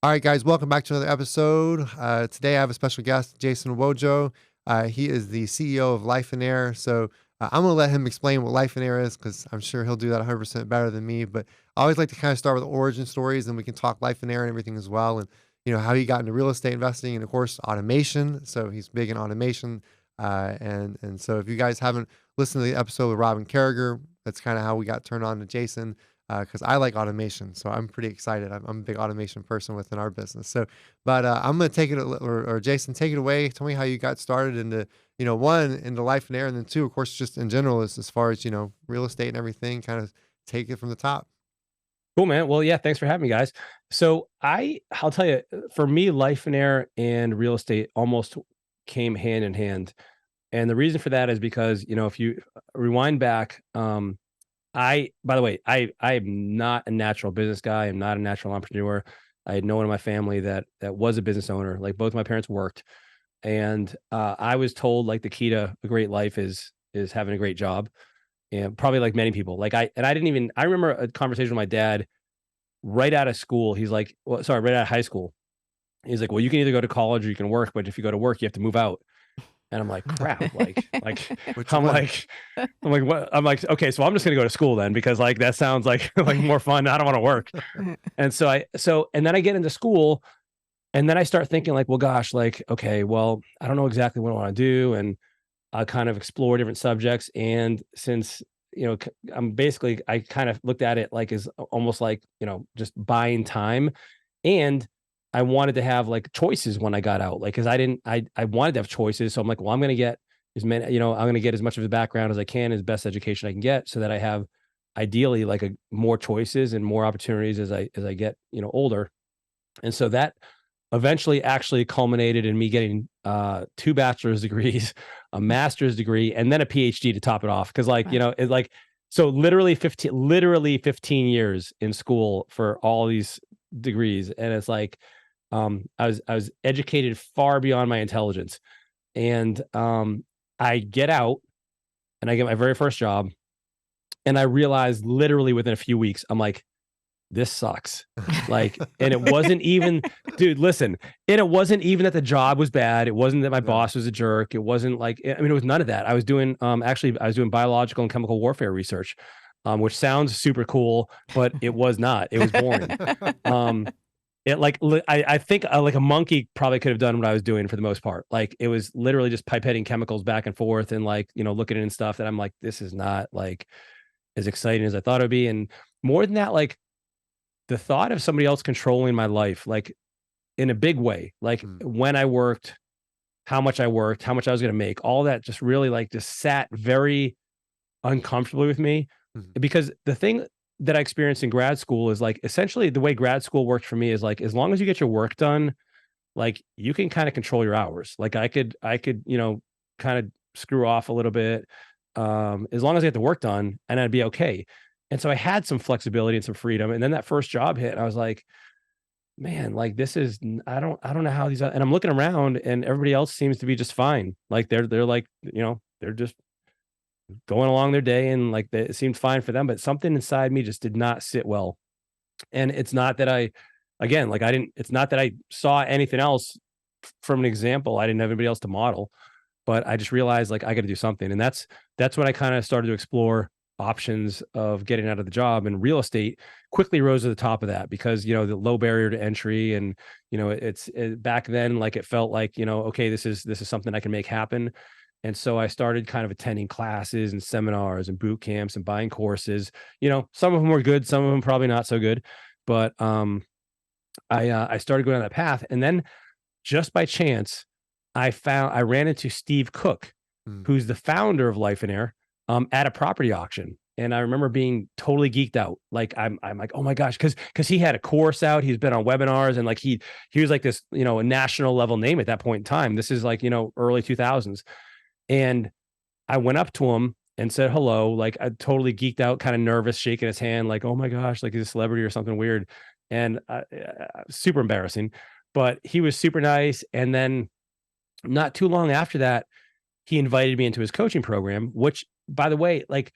All right, guys, welcome back to another episode. Today I have a special guest, Jason Wojo. He is the CEO of Lifeonaire. So I'm going to let him explain what Lifeonaire is because I'm sure he'll do that 100% better than me. But I always like to kind of start with origin stories, and we can talk Lifeonaire and everything as well. And, how he got into real estate investing and, of course, automation. So he's big in automation. And so if you guys haven't listened to the episode with Robin Carragher, that's kind of how we got turned on to Jason because I like automation. So I'm pretty excited. I'm a big automation person within our business. So, but I'm going to take it, or Jason, take it away. Tell me how you got started into, one, into Lifeonaire, and then two, of course, just in general, as far as, real estate and everything, kind of take it from the top. Cool, man. Well, yeah, thanks for having me, guys. So I'll tell you, for me, Lifeonaire and real estate almost came hand in hand. And the reason for that is because, if you rewind back, by the way, I am not a natural business guy. I'm not a natural entrepreneur. I had no one in my family that was a business owner. Like both my parents worked, and I was told like the key to a great life is having a great job, and probably like many people. I didn't even. I remember a conversation with my dad right out of school. He's like, well, sorry, right out of high school. He's like, well, you can either go to college or you can work, but if you go to work, you have to move out. And I'm like, crap, Which I'm one? like, I'm like, what? I'm like, okay, so I'm just gonna go to school then because like that sounds like like more fun. I don't want to work. And and then I get into school and then I start thinking like, well, gosh, like, okay, well, I don't know exactly what I want to do. And I kind of explore different subjects. And since, I kind of looked at it like as almost like, just buying time. And I wanted to have like choices when I got out, like, cause I wanted to have choices. So I'm like, well, I'm going to get as many, I'm going to get as much of a background as I can, as best education I can get so that I have ideally like more choices and more opportunities as I get, older. And so that eventually actually culminated in me getting 2 bachelor's degrees, a master's degree, and then a PhD to top it off. Cause like, Wow. it's like, so literally 15 years in school for all these degrees. And it's like, I was educated far beyond my intelligence. And I get out and I get my very first job. And I realized literally within a few weeks, I'm like, this sucks. Like, and it wasn't even, dude, listen, and it wasn't even that the job was bad. It wasn't that my No. boss was a jerk. It wasn't like, I mean, it was none of that. I was doing, actually, I was doing biological and chemical warfare research, which sounds super cool, but it was not. It was boring. Um, I think like a monkey probably could have done what I was doing for the most part. Like it was literally just pipetting chemicals back and forth and like, looking at it and stuff that I'm like, this is not like as exciting as I thought it would be. And more than that, like, the thought of somebody else controlling my life, like in a big way, like Mm, when I worked, how much I worked, how much I was going to make, all that just really like just sat very uncomfortably with me. mhm. Because the thing that I experienced in grad school is like essentially the way grad school worked for me is like as long as you get your work done, like you can kind of control your hours. Like I could, kind of screw off a little bit as long as I get the work done and I'd be okay. And so I had some flexibility and some freedom. And then that first job hit, and I was like, man, like this is I don't know how these and I'm looking around and everybody else seems to be just fine. Like they're like, they're just going along their day and like it seemed fine for them, but something inside me just did not sit well. And it's not that again, like it's not that I saw anything else from an example. I didn't have anybody else to model, but I just realized like I got to do something. And that's when I kind of started to explore options of getting out of the job, and real estate quickly rose to the top of that because, the low barrier to entry. And, back then, like it felt like, okay, this is something I can make happen. And so I started kind of attending classes and seminars and boot camps and buying courses. Some of them were good, some of them probably not so good, but I started going on that path. And then just by chance, I ran into Steve Cook, Mm. who's the founder of Lifeonaire, at a property auction. And I remember being totally geeked out. Like I'm like, oh my gosh, because he had a course out. He's been on webinars and like he was like this, a national level name at that point in time. This is like, early 2000s. And I went up to him and said hello, like I totally geeked out, kind of nervous, shaking his hand, like, oh my gosh, like he's a celebrity or something weird. And super embarrassing, but he was super nice. And then not too long after that, he invited me into his coaching program, which by the way, like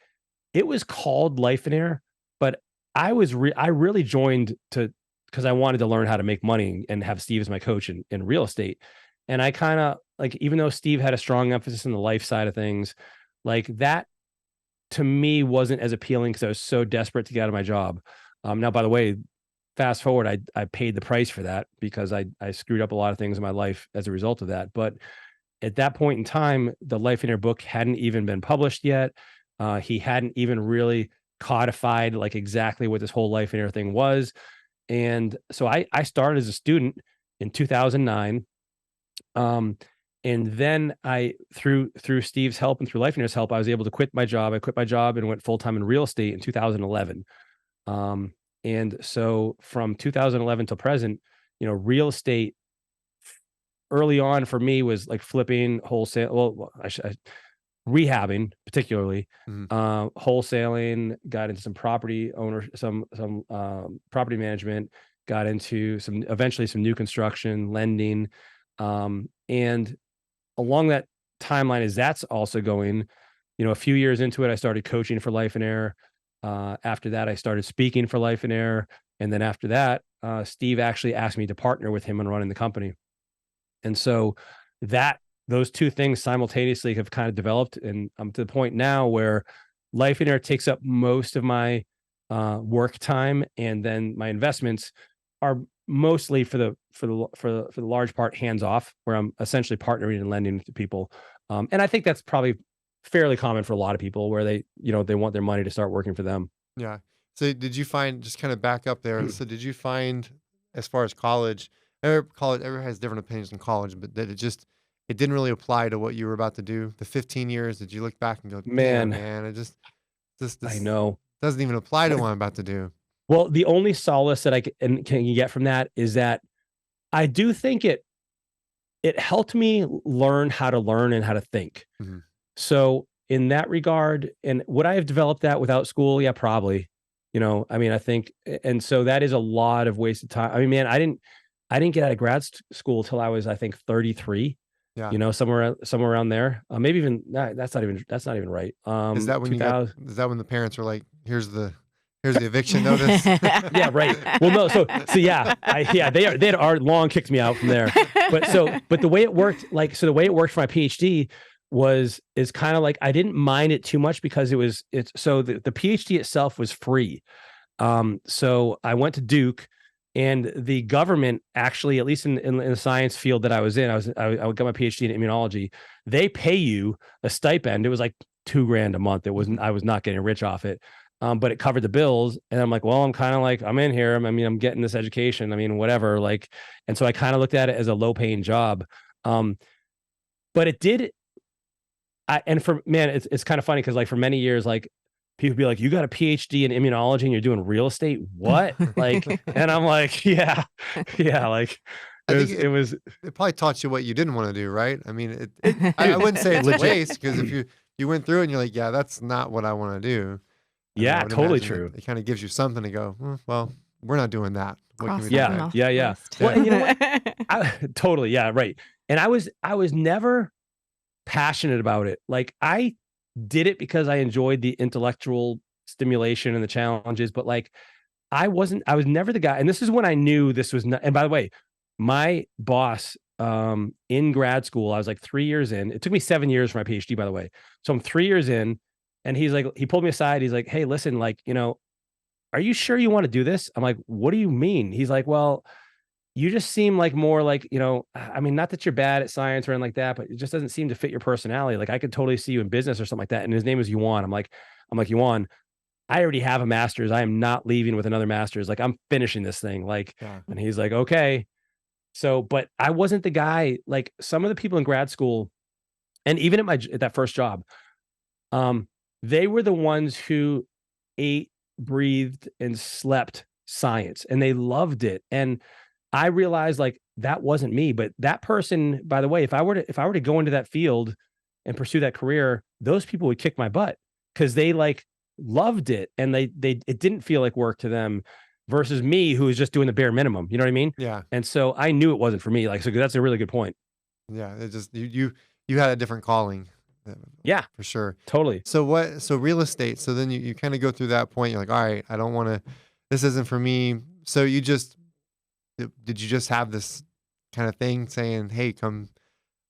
it was called Lifeonaire, but I really joined to because I wanted to learn how to make money and have Steve as my coach in real estate. And I kind of like, even though Steve had a strong emphasis in the life side of things, like that to me wasn't as appealing because I was so desperate to get out of my job. Now, by the way, fast forward, I paid the price for that because I screwed up a lot of things in my life as a result of that. But at that point in time, the Lifeonaire book hadn't even been published yet. He hadn't even really codified like exactly what this whole Lifeonaire thing was. And so I started as a student in 2009. And then through Steve's help and through Lifenaire's help, I was able to quit my job. I quit my job and went full-time in real estate in 2011. And so from 2011 till present, real estate early on for me was like flipping, wholesale. Well, rehabbing particularly, wholesaling, got into some property owner, some property management, got into eventually some new construction, lending. And along that timeline as that's also going, a few years into it, I started coaching for Lifeonaire. After that, I started speaking for Lifeonaire. And then after that, Steve actually asked me to partner with him in running the company. And so those two things simultaneously have kind of developed. And I'm to the point now where Lifeonaire takes up most of my work time. And then my investments are mostly for the large part hands off, where I'm essentially partnering and lending to people. And I think that's probably fairly common for a lot of people where they want their money to start working for them. Yeah. So did you find, just kind of back up there, so did you find, as far as college, everyone has different opinions in college, but that it didn't really apply to what you were about to do? The 15 years, did you look back and go, man, it just I know doesn't even apply to what I'm about to do? Well, the only solace that I can get from that is that I do think it helped me learn how to learn and how to think. Mm-hmm. So in that regard, and would I have developed that without school? Yeah, probably. I think, and so that is a lot of wasted time. I mean, man, I didn't get out of grad school till I was, I think, 33. Yeah. Somewhere around there. Maybe even that's not even right. Is that when the parents were like, here's the eviction notice? Yeah, right. Well, no. So yeah, they had already long kicked me out from there. But the way it worked, the way it worked for my PhD is kind of like, I didn't mind it too much because the PhD itself was free. So I went to Duke, and the government actually, at least in the science field that I was in, I got my PhD in immunology. They pay you a stipend. It was like $2,000 a month. I was not getting rich off it. But it covered the bills. And I'm like, well, I'm kind of like, I'm in here. I'm getting this education. Whatever. And so I kind of looked at it as a low paying job. But it did. It's kind of funny because for many years, people be like, you got a PhD in immunology and you're doing real estate. What? And I'm like, yeah. It probably taught you what you didn't want to do, right? I wouldn't say it's a waste, because if you went through it and you're like, yeah, that's not what I want to do. Yeah, totally true. It kind of gives you something to go, well, we're not doing that. What can we do? Yeah. Well, and you know what? Totally. Yeah. Right. And I was never passionate about it. I did it because I enjoyed the intellectual stimulation and the challenges, but I was never the guy. And this is when I knew this was not, and by the way, my boss, in grad school, I was 3 years in. It took me 7 years for my PhD, by the way. So I'm 3 years in, and he pulled me aside. He's like, hey, listen, are you sure you want to do this? I'm like, what do you mean? He's like, well, you just seem more not that you're bad at science or anything like that, but it just doesn't seem to fit your personality. I could totally see you in business or something like that. And his name is Yuan. I'm like, Yuan, I already have a master's. I am not leaving with another master's. I'm finishing this thing. And he's like, okay. So, but I wasn't the guy, some of the people in grad school, and even at that first job, they were the ones who ate, breathed, and slept science, and they loved it. And I realized that wasn't me. But that person, by the way, if I were to go into that field and pursue that career, those people would kick my butt because they loved it, and it didn't feel like work to them, versus me, who was just doing the bare minimum. You know what I mean? Yeah. And so I knew it wasn't for me. So that's a really good point. Yeah. It just, you had a different calling. Yeah, for sure. Totally. So real estate. So then you kind of go through that point. You're like, all right, I don't want to, this isn't for me. So you just did you just have this kind of thing saying, "Hey, come,"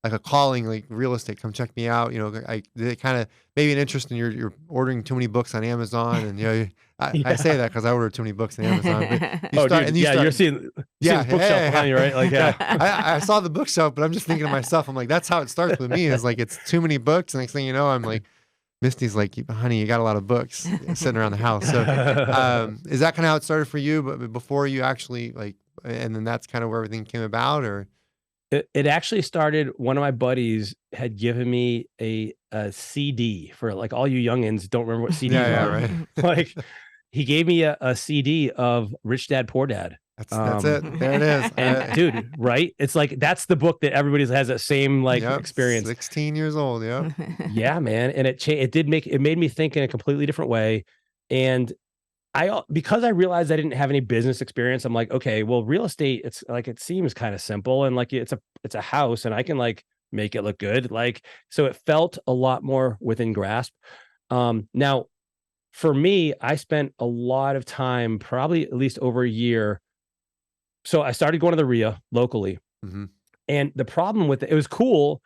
like a calling, like real estate, "Come check me out," did it kind of maybe an interest in you're ordering too many books on Amazon, and I say Yeah. that because I order too many books on Amazon, but Oh, dude. you Yeah, start. you're seeing Yeah, this bookshelf behind you, right? Like, yeah. yeah. I saw the bookshelf, but I'm just thinking to myself, I'm like, that's how it starts with me. Is like it's too many books. Next thing you know, I'm like, Misty's like, honey, you got a lot of books sitting around the house. So, is that kind of how it started for you? But before you actually like, and then that's kind of where everything came about, or It actually started, one of my buddies had given me a CD. For like all you youngins don't remember what CDs yeah, are. right. Like, he gave me a CD of Rich Dad Poor Dad. That's it. There it is. And dude, right? It's like that's the book that everybody has that same like Yep, experience. 16 years old. Yep. Yeah, man. And it made me think in a completely different way. And because I realized I didn't have any business experience, I'm like, okay, well, real estate, it's like it seems kind of simple, and like it's a house, and I can like make it look good. Like, so it felt a lot more within grasp. Now for me, I spent a lot of time, probably at least over a year. So I started going to the RIA locally, Hmm. and the problem with it was cool.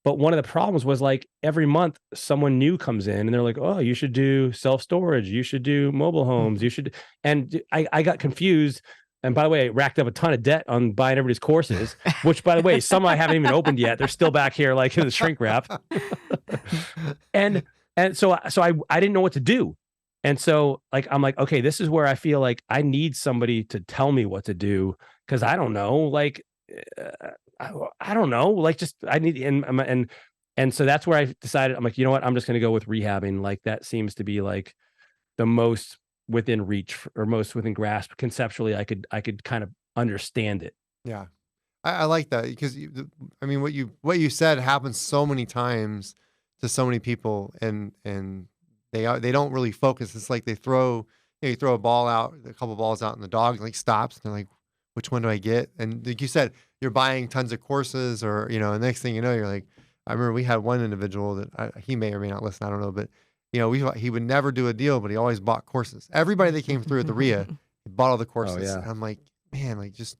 But one of the problems was like every month someone new comes in and they're like, oh, you should do self-storage. You should do mobile homes. You should. And I got confused. And by the way, I racked up a ton of debt on buying everybody's courses, which by the way, some I haven't even opened yet. They're still back here like in the shrink wrap. And I didn't know what to do. And so like, I'm like, okay, this is where I feel like I need somebody to tell me what to do. Cause I don't know, like, I don't know, like just I need and so that's where I decided, I'm like, you know what, I'm just going to go with rehabbing. Like that seems to be like the most within reach or most within grasp conceptually. I could kind of understand it. Yeah. I like that because I mean, what you said happens so many times to so many people, and they don't really focus. It's like they throw you throw a ball out, a couple balls out, and the dog like stops. And they're like, which one do I get? And like you said, you're buying tons of courses, or the next thing you know, you're like, I remember we had one individual that he may or may not listen. I don't know, but he would never do a deal, but he always bought courses. Everybody that came through at the RIA, he bought all the Oh courses. yeah, And I'm like, man, like just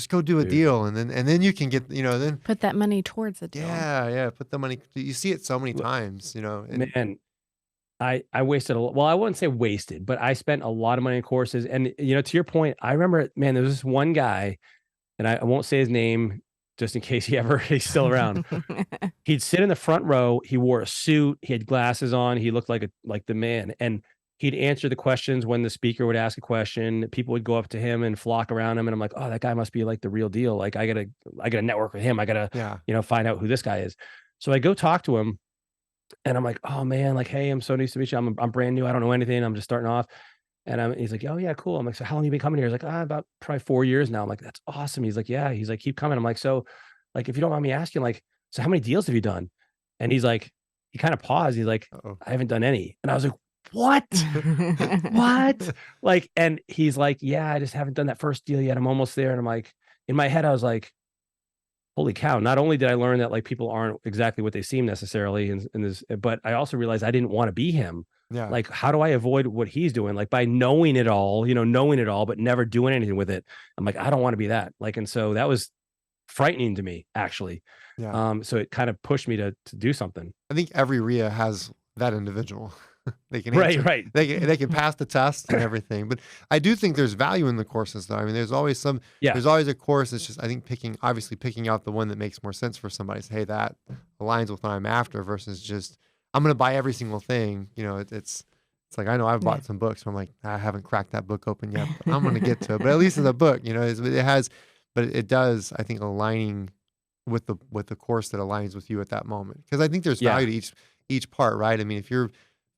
go do a dude. deal, and then you can get then Put that money towards a deal. yeah, put the money. You see it so many times, and Man, I wasted well, I wouldn't say wasted, but I spent a lot of money in courses. And to your point, I remember, man, there was this one guy, and I won't say his name just in case he's still around. He'd sit in the front row. He wore a suit. He had glasses on. He looked like the man. And he'd answer the questions when the speaker would ask a question. People would go up to him and flock around him. And I'm like, oh, that guy must be like the real deal. Like I gotta network with him. I gotta, yeah, find out who this guy is. So I go talk to him, and I'm like, oh man, like, hey, I'm so nice to meet you. I'm brand new. I don't know anything. I'm just starting off. And he's like, oh yeah, cool. I'm like, so how long you been coming here? He's like, about probably 4 years now. I'm like, that's awesome. He's like, yeah. He's like, keep coming. I'm like, so like, if you don't mind me asking, like, so how many deals have you done? And he's like, he kind of paused. He's like, uh-oh. I haven't done any. And I was like, what? What? Like, and he's like, yeah, I just haven't done that first deal yet. I'm almost there. And I'm like, in my head, I was like, holy cow. Not only did I learn that like people aren't exactly what they seem necessarily in this, but I also realized I didn't want to be him. Yeah. Like, how do I avoid what he's doing? Like by knowing it all, but never doing anything with it. I'm like, I don't want to be that. Like, and so that was frightening to me actually. Yeah. So it kind of pushed me to do something. I think every RIA has that individual. They can Right, answer, right. they can pass the test and everything. But I do think there's value in the courses, though. I mean, there's always Yeah. there's always a course. It's just I think picking out the one that makes more sense for somebody. Say, hey, that aligns with what I'm after, versus just I'm going to buy every single thing. It's like I know I've bought some books. Where I'm like, I haven't cracked that book open yet, but I'm going to get to it. But at least it's a book. It has, but it does. I think aligning with the course that aligns with you at that moment, because I think there's value to each part, right? I mean, if you're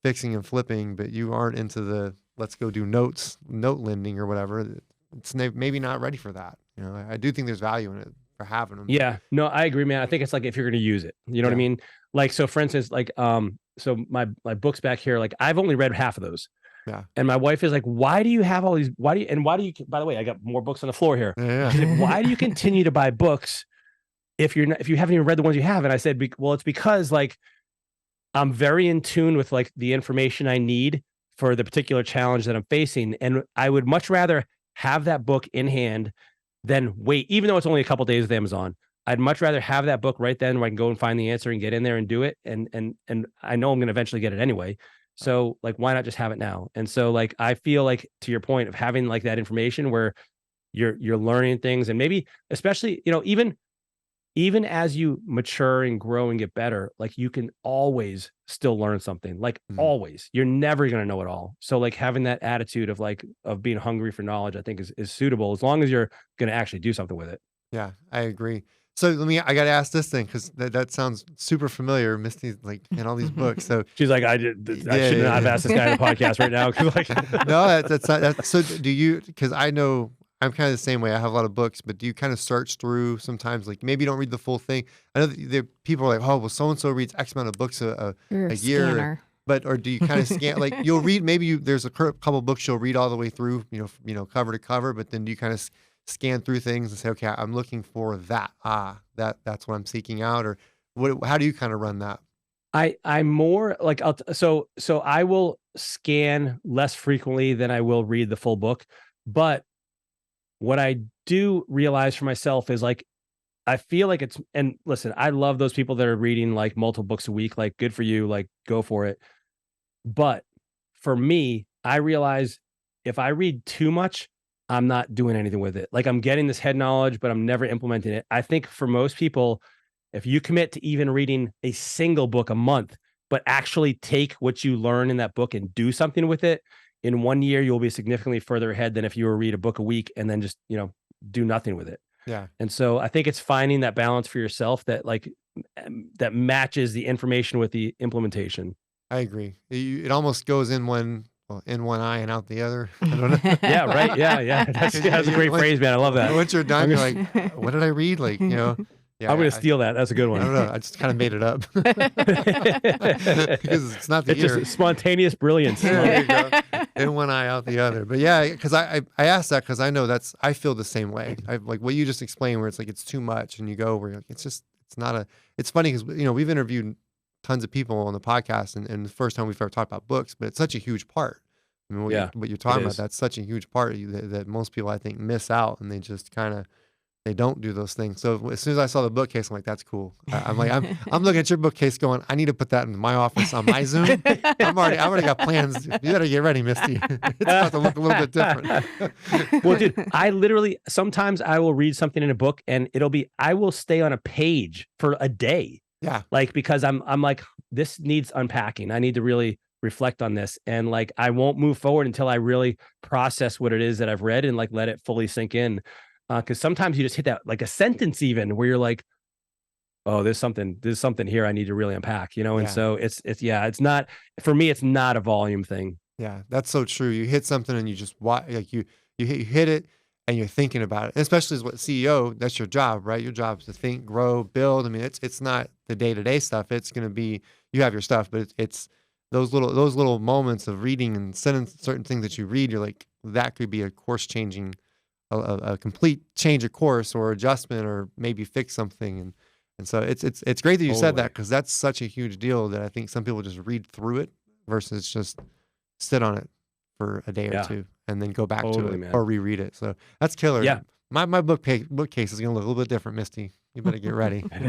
fixing and flipping, but you aren't into the let's go do note lending or whatever, it's maybe not ready for that. I do think there's value in it for having them. Yeah, no, I agree, man. I think it's like if you're going to use it, you know what I mean? Like, so for instance, like, so my books back here, like I've only read half of those. Yeah. And my wife is like, why do you have all these? By the way, I got more books on the floor here. Yeah. She's like, why do you continue to buy books if you haven't even read the ones you have? And I said, well, it's because like, I'm very in tune with like the information I need for the particular challenge that I'm facing. And I would much rather have that book in hand then wait, even though it's only a couple days with Amazon, I'd much rather have that book right then where I can go and find the answer and get in there and do it. And I know I'm going to eventually get it anyway. So like, why not just have it now? And so like, I feel like, to your point of having like that information where you're learning things, and maybe especially, even as you mature and grow and get better, like you can always still learn something, like Mhm. always. You're never going to know it all. So like having that attitude of like of being hungry for knowledge, I think is suitable as long as you're going to actually do something with it. Yeah, I agree. So I got to ask this thing because that sounds super familiar, Misty, like in all these books. So She's like, I yeah, should not have yeah, asked this guy on the podcast right now. Cause like, no, that's not that. So do you? Because I know I'm kind of the same way. I have a lot of books, but do you kind of search through sometimes? Like maybe you don't read the full thing. I know that people are like, oh, well, so and so reads X amount of books You're a a year. scanner. But or do you kind of scan? Like you'll read maybe there's a couple books you'll read all the way through, cover to cover. But then do you kind of scan through things and say, okay, I'm looking for that. That's what I'm seeking out, or what? How do you kind of run that? I'm more like, so I will scan less frequently than I will read the full book. But what I do realize for myself is like, I feel like and listen, I love those people that are reading like multiple books a week, like good for you, like go for it. But for me, I realize if I read too much, I'm not doing anything with it. Like I'm getting this head knowledge, but I'm never implementing it. I think for most people, if you commit to even reading a single book a month, but actually take what you learn in that book and do something with it, in 1 year, you'll be significantly further ahead than if you were read a book a week and then just, do nothing with it. Yeah, And so I think it's finding that balance for yourself that that matches the information with the implementation. I agree. It almost goes in one eye and out the other. I don't know. Yeah, right. Yeah, yeah. That's a great phrase, man. I love that. Once you're done, I'm you're gonna, like, what did I read? Like, yeah, I'm gonna steal that. That's a good I one. don't know. I just kind of made it up because it's not the It's ear. just spontaneous brilliance. Yeah, there you go. In one eye, out the other. But yeah, because I asked that because I know I feel the same way. I like what you just explained, where it's like it's too much, and you go where you're like, it's not a. It's funny because we've interviewed tons of people on the podcast, and the first time we've ever talked about books, but it's such a huge part. I mean, what you're talking about, is. that's such a huge part that most people I think miss out, and they just kind of they don't do those things. So as soon as I saw the bookcase, I'm like, that's cool. I'm like, I'm looking at your bookcase going, I need to put that in my office on my Zoom. I've already got plans. You better get ready, Misty. It's about to look a little bit different. Well, dude, I literally sometimes I will read something in a book and I will stay on a page for a day. Yeah. Like because I'm like, this needs unpacking. I need to really reflect on this. And like I won't move forward until I really process what it is that I've read and like let it fully sink in. Because sometimes you just hit that like a sentence even where you're like, oh, there's something here I need to really unpack, And Yeah. so it's not, for me, it's not a volume thing. Yeah, that's so true. You hit something and you just like you hit it and you're thinking about it. Especially as what CEO, that's your job, right? Your job is to think, grow, build. I mean, it's not the day-to-day stuff. It's going to be you have your stuff, but it's those little moments of reading and certain things that you read. You're like that could be a course changing, a complete change of course or adjustment or maybe fix something. And so it's great that you said Totally. that because that's such a huge deal that I think some people just read through it versus just sit on it for a day or Yeah. two and then go back to Totally, it man. or reread it. So that's killer. Yeah. My bookcase is gonna look a little bit different, Misty. You better get ready. Man,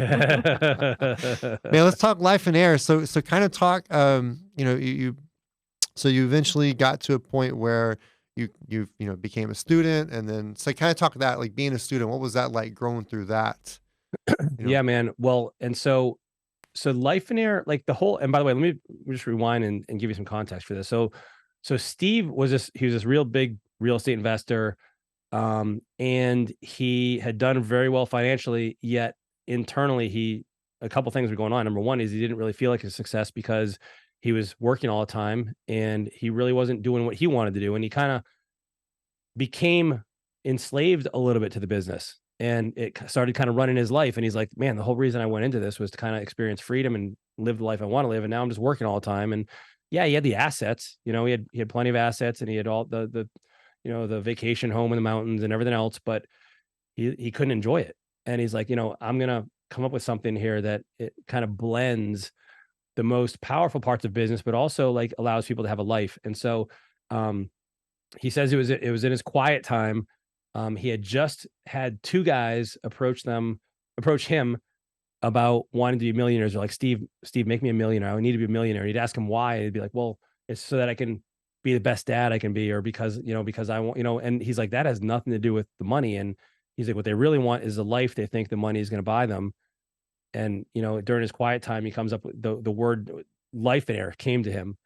let's talk Lifeonaire. So kind of talk. So you eventually got to a point where you became a student, and then so kind of talk that like being a student. What was that like growing through that? Yeah, man. Well, and so Lifeonaire, like the whole, and by the way, let me just rewind and give you some context for this. So Steve he was this real big real estate investor. And he had done very well financially, yet internally a couple things were going on. Number one is he didn't really feel like a success because he was working all the time and he really wasn't doing what he wanted to do. And he kind of became enslaved a little bit to the business, and it started kind of running his life. And he's like, man, the whole reason I went into this was to kind of experience freedom and live the life I want to live. And now I'm just working all the time. And yeah, he had the assets, he had plenty of assets, and he had all the the vacation home in the mountains and everything else, but he couldn't enjoy it. And he's like, I'm gonna come up with something here that it kind of blends the most powerful parts of business, but also like allows people to have a life. And so he says it was in his quiet time He had just had two guys approach him about wanting to be millionaires. They're like, Steve, make me a millionaire. I need to be a millionaire. He'd ask him why. And he'd be like, well, it's so that I can be the best dad I can be, or because I want, and he's like, that has nothing to do with the money. And he's like, what they really want is a life they think the money is going to buy them. And, during his quiet time, he comes up with the word lifeonaire came to him.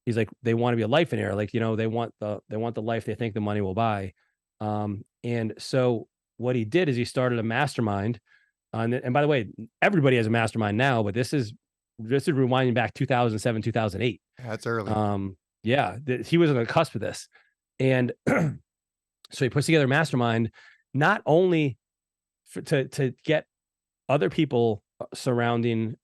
He's like, they want to be a lifeonaire. Like, they want the life they think the money will buy. And so what he did is he started a mastermind. And by the way, everybody has a mastermind now, but this is rewinding back 2007, 2008. Yeah, that's early. Yeah, he was on the cusp of this. And so he puts together a mastermind, not only to get other people surrounding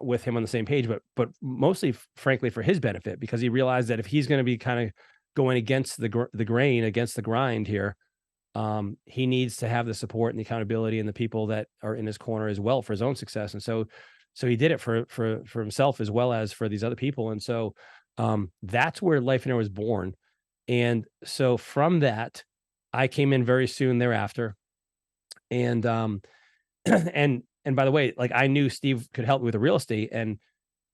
with him on the same page, but mostly, frankly, for his benefit, because he realized that if he's going to be kind of going against the grain, against the grind here, he needs to have the support and the accountability and the people that are in his corner as well for his own success. And so he did it for himself as well as for these other people. And so that's where Lifeonaire was born. And so from that, I came in very soon thereafter. And and by the way, like, I knew Steve could help me with the real estate. And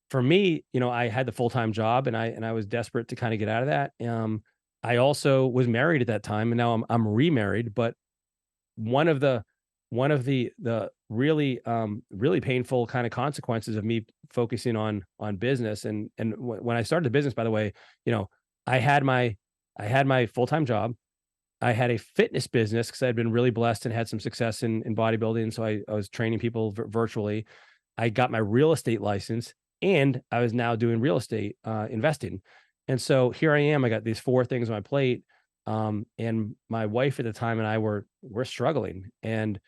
for me, I had the full-time job, and I was desperate to kind of get out of that. I also was married at that time, and now I'm remarried. But one of the really really painful kind of consequences of me focusing on business, and when I started the business, by the way, I had my full-time job. I had a fitness business because I had been really blessed and had some success in bodybuilding. So I was training people virtually. I got my real estate license, and I was now doing real estate investing. And so here I am. I got these four things on my plate. And my wife at the time and I were struggling, and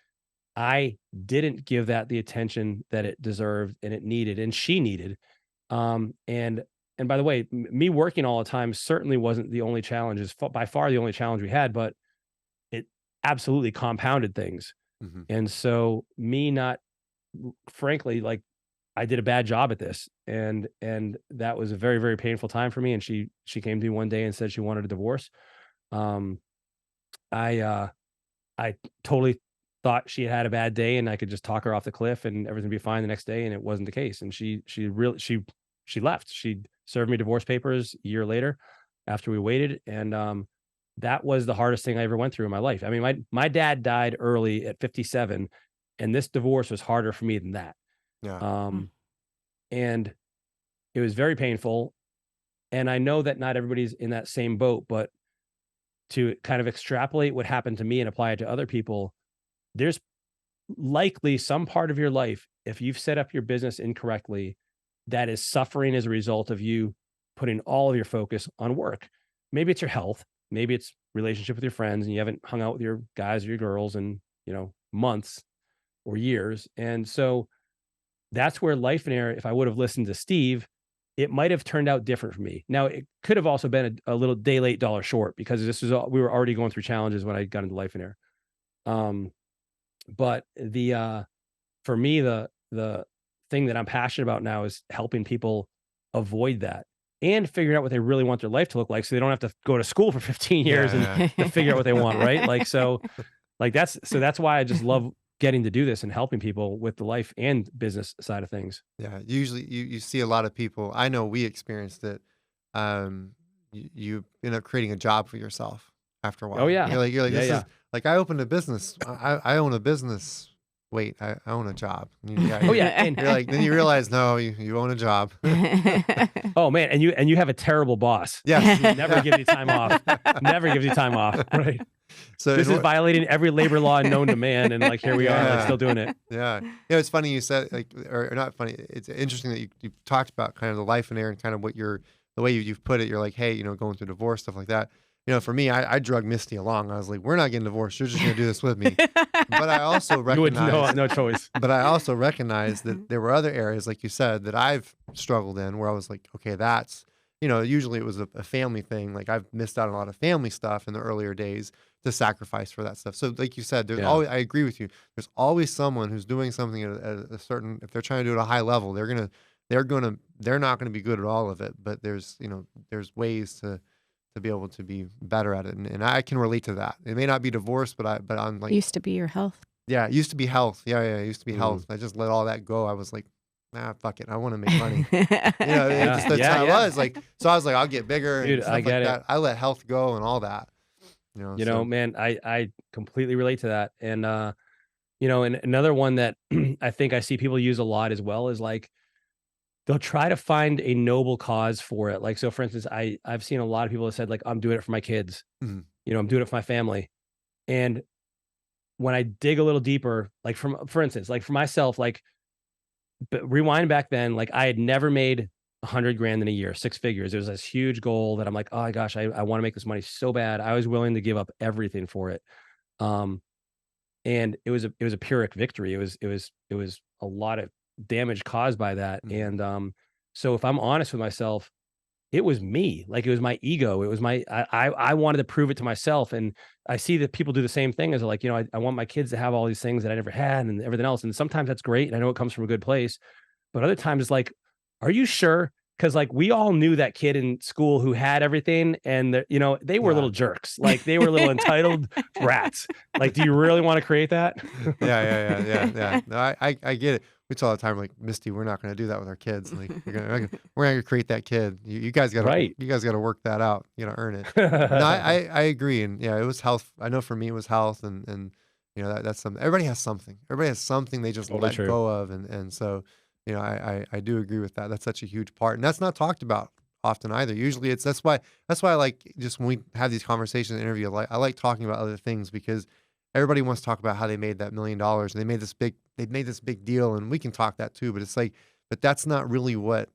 I didn't give that the attention that it deserved and it needed, and she needed. And by the way, me working all the time certainly wasn't the only challenge. It's by far the only challenge we had, but it absolutely compounded things. Mhm. And so me not, frankly, like, I did a bad job at this, and that was a very, very painful time for me. And she came to me one day and said she wanted a divorce. Um, I totally thought she had a bad day and I could just talk her off the cliff and everything would be fine the next day, and it wasn't the case. And she left. She served me divorce papers a year later after we waited, and that was the hardest thing I ever went through in my life. I mean, my dad died early at 57, and this divorce was harder for me than that. Yeah. And it was very painful. And I know that not everybody's in that same boat, but to kind of extrapolate what happened to me and apply it to other people, there's likely some part of your life, if you've set up your business incorrectly, that is suffering as a result of you putting all of your focus on work. Maybe it's your health, maybe it's relationship with your friends, and you haven't hung out with your guys or your girls in, months or years. And so that's where Lifeonaire, if I would have listened to Steve, it might have turned out different for me. Now, it could have also been a little day late, dollar short, because we were already going through challenges when I got into Lifeonaire. But for me, the thing that I'm passionate about now is helping people avoid that and figuring out what they really want their life to look like, so they don't have to go to school for 15 years Yeah. to figure out what they want, right? That's why I just love getting to do this and helping people with the life and business side of things. Yeah, usually you see a lot of people. I know we experienced it. You end up creating a job for yourself after a while. Oh yeah. You're like Yeah, this yeah. is like I opened a business. I own a business. Wait, I own a job. Oh yeah. And You're like, then you realize, no, you own a job. oh man, and you have a terrible boss. Yes. Never gives you time off. Never gives you time off. Right. So This is violating every labor law known to man, and like here we are, like, still doing it. Yeah. It's funny you said, like, or not funny. It's interesting that you've talked about kind of the Lifeonaire and kind of the way you've put it. You're like, hey, going through divorce, stuff like that. For me, I drug Misty along. I was like, we're not getting divorced. You're just going to do this with me. But I also You would recognize, no choice. but I also recognize that there were other areas, like you said, that I've struggled in where I was like, okay, that's, usually it was a family thing. Like I've missed out on a lot of family stuff in the earlier days to sacrifice for that stuff. So like you said, there's always, I agree with you. There's always someone who's doing something at a certain, if they're trying to do it at a high level, they're not going to be good at all of it, but there's ways to to be able to be better at it. And I can relate to that. It may not be divorce, but I'm like, Used to be your health. yeah, it used to be health. Yeah, yeah, it used to be Mm. health. I just let all that go. I was like, nah, fuck it. I want to make money. You know, it Yeah, just that's yeah, how I yeah. was like. So I was like, I'll get bigger and Dude, I stuff like get it. that. I let health go and all that. You know, You know, so man, I completely relate to that. And you know, and another one that I think I see people use a lot as well is like they'll try to find a noble cause for it. Like, so for instance, I've seen a lot of people that said, like, I'm doing it for my kids, mhm, you know, I'm doing it for my family. And when I dig a little deeper, like for instance, like for myself, like rewind back then, like I had never made 100 grand in a year, six figures. It was this huge goal that I'm like, oh my gosh, I want to make this money so bad. I was willing to give up everything for it. Um, and it was a Pyrrhic victory. It was a lot of damage caused by that. mhm, And so if I'm honest with myself, it was me. Like it was my ego. It was my I wanted to prove it to myself. And I see that people do the same thing as like, you know, I want my kids to have all these things that I never had and everything else. And sometimes that's great. And I know it comes from a good place. But other times it's like, are you sure? Because like we all knew that kid in school who had everything, and you know they were yeah, little jerks, like they were little entitled brats. Like, do you really want to create that? yeah. No, I get it. We tell all the time, like Misty, we're not going to do that with our kids. Like we're gonna create that kid. You guys got to Right. you guys got to work that out. You got to earn it. No, I agree, and yeah, it was health. I know for me it was health, and you know that's something. Everybody has something. Everybody has something they just Totally let true. go of, and so you know I do agree with that. That's such a huge part, and that's not talked about often either. Usually it's that's why I like just when we have these conversations in the interview, I like talking about other things because everybody wants to talk about how they made that $1 million and they made this big deal, and we can talk that too. But it's like, but that's not really what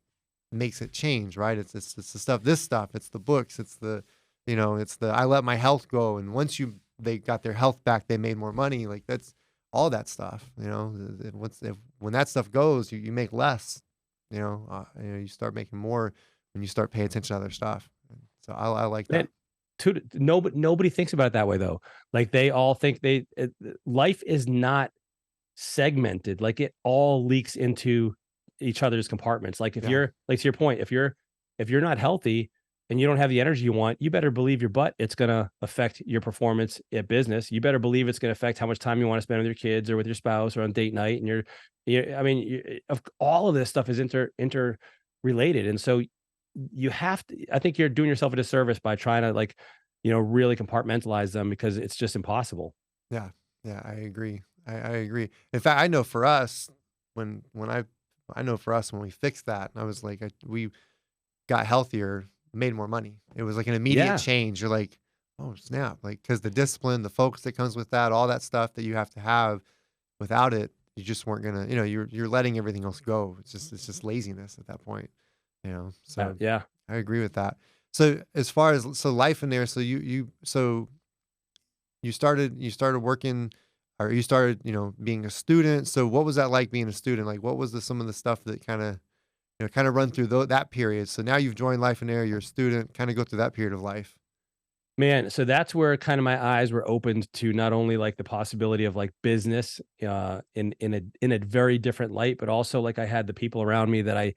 makes it change, right? It's the stuff, this stuff, it's the books, it's the, you know, it's the I let my health go, and once they got their health back, they made more money. Like that's all that stuff, you know. When that stuff goes, you make less, you know, you start making more when you start paying attention to other stuff. So I like that. Man, nobody thinks about it that way though. Like they all think life is not segmented. Like it all leaks into each other's compartments. Like if Yeah, you're like to your point, if you're not healthy and you don't have the energy you want, you better believe your butt it's gonna affect your performance at business. You better believe it's gonna affect how much time you want to spend with your kids or with your spouse or on date night. And I mean, of all of this stuff is interrelated, and so you have to. I think you're doing yourself a disservice by trying to like, you know, really compartmentalize them because it's just impossible. yeah, yeah. I agree. I agree. In fact, I know for us when I know for us when we fixed that, I was like, we got healthier, made more money. It was like an immediate Yeah, change. You're like, oh snap! Like because the discipline, the focus that comes with that, all that stuff that you have to have. Without it, you just weren't gonna. You know, you're letting everything else go. It's just laziness at that point. You know, so yeah. I agree with that. So as far as life in there, so you started working or you started, being a student. So what was that like being a student? Like what was some of the stuff that kind of run through that period? So now you've joined Life in Air, you're a student, kind of go through that period of life. Man, so that's where kind of my eyes were opened to not only like the possibility of like business in a very different light, but also like I had the people around me that I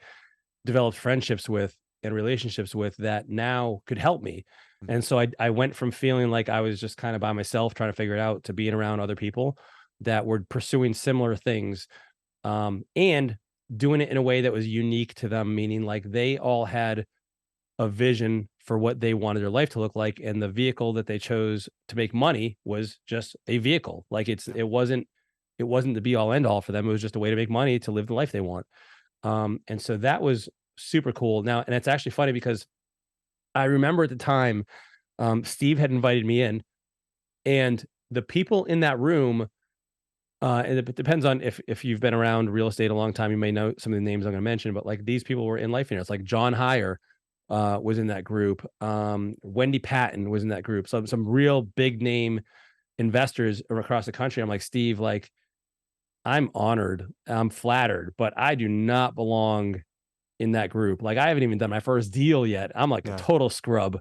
developed friendships with and relationships with that now could help me. Mm, And so I went from feeling like I was just kind of by myself trying to figure it out to being around other people that were pursuing similar things, and doing it in a way that was unique to them, meaning like they all had a vision for what they wanted their life to look like, and the vehicle that they chose to make money was just a vehicle. Like yeah, it wasn't the be all end all for them. It was just a way to make money to live the life they want. And so that was super cool. Now, and it's actually funny because I remember at the time, Steve had invited me in, and the people in that room, and it depends on if you've been around real estate a long time, you may know some of the names I'm going to mention. But like these people were in life, it's like John Heyer was in that group. Wendy Patton was in that group. Some real big name investors across the country. I'm like, Steve, like I'm honored, I'm flattered, but I do not belong in that group. Like I haven't even done my first deal yet. I'm like a yeah, total scrub.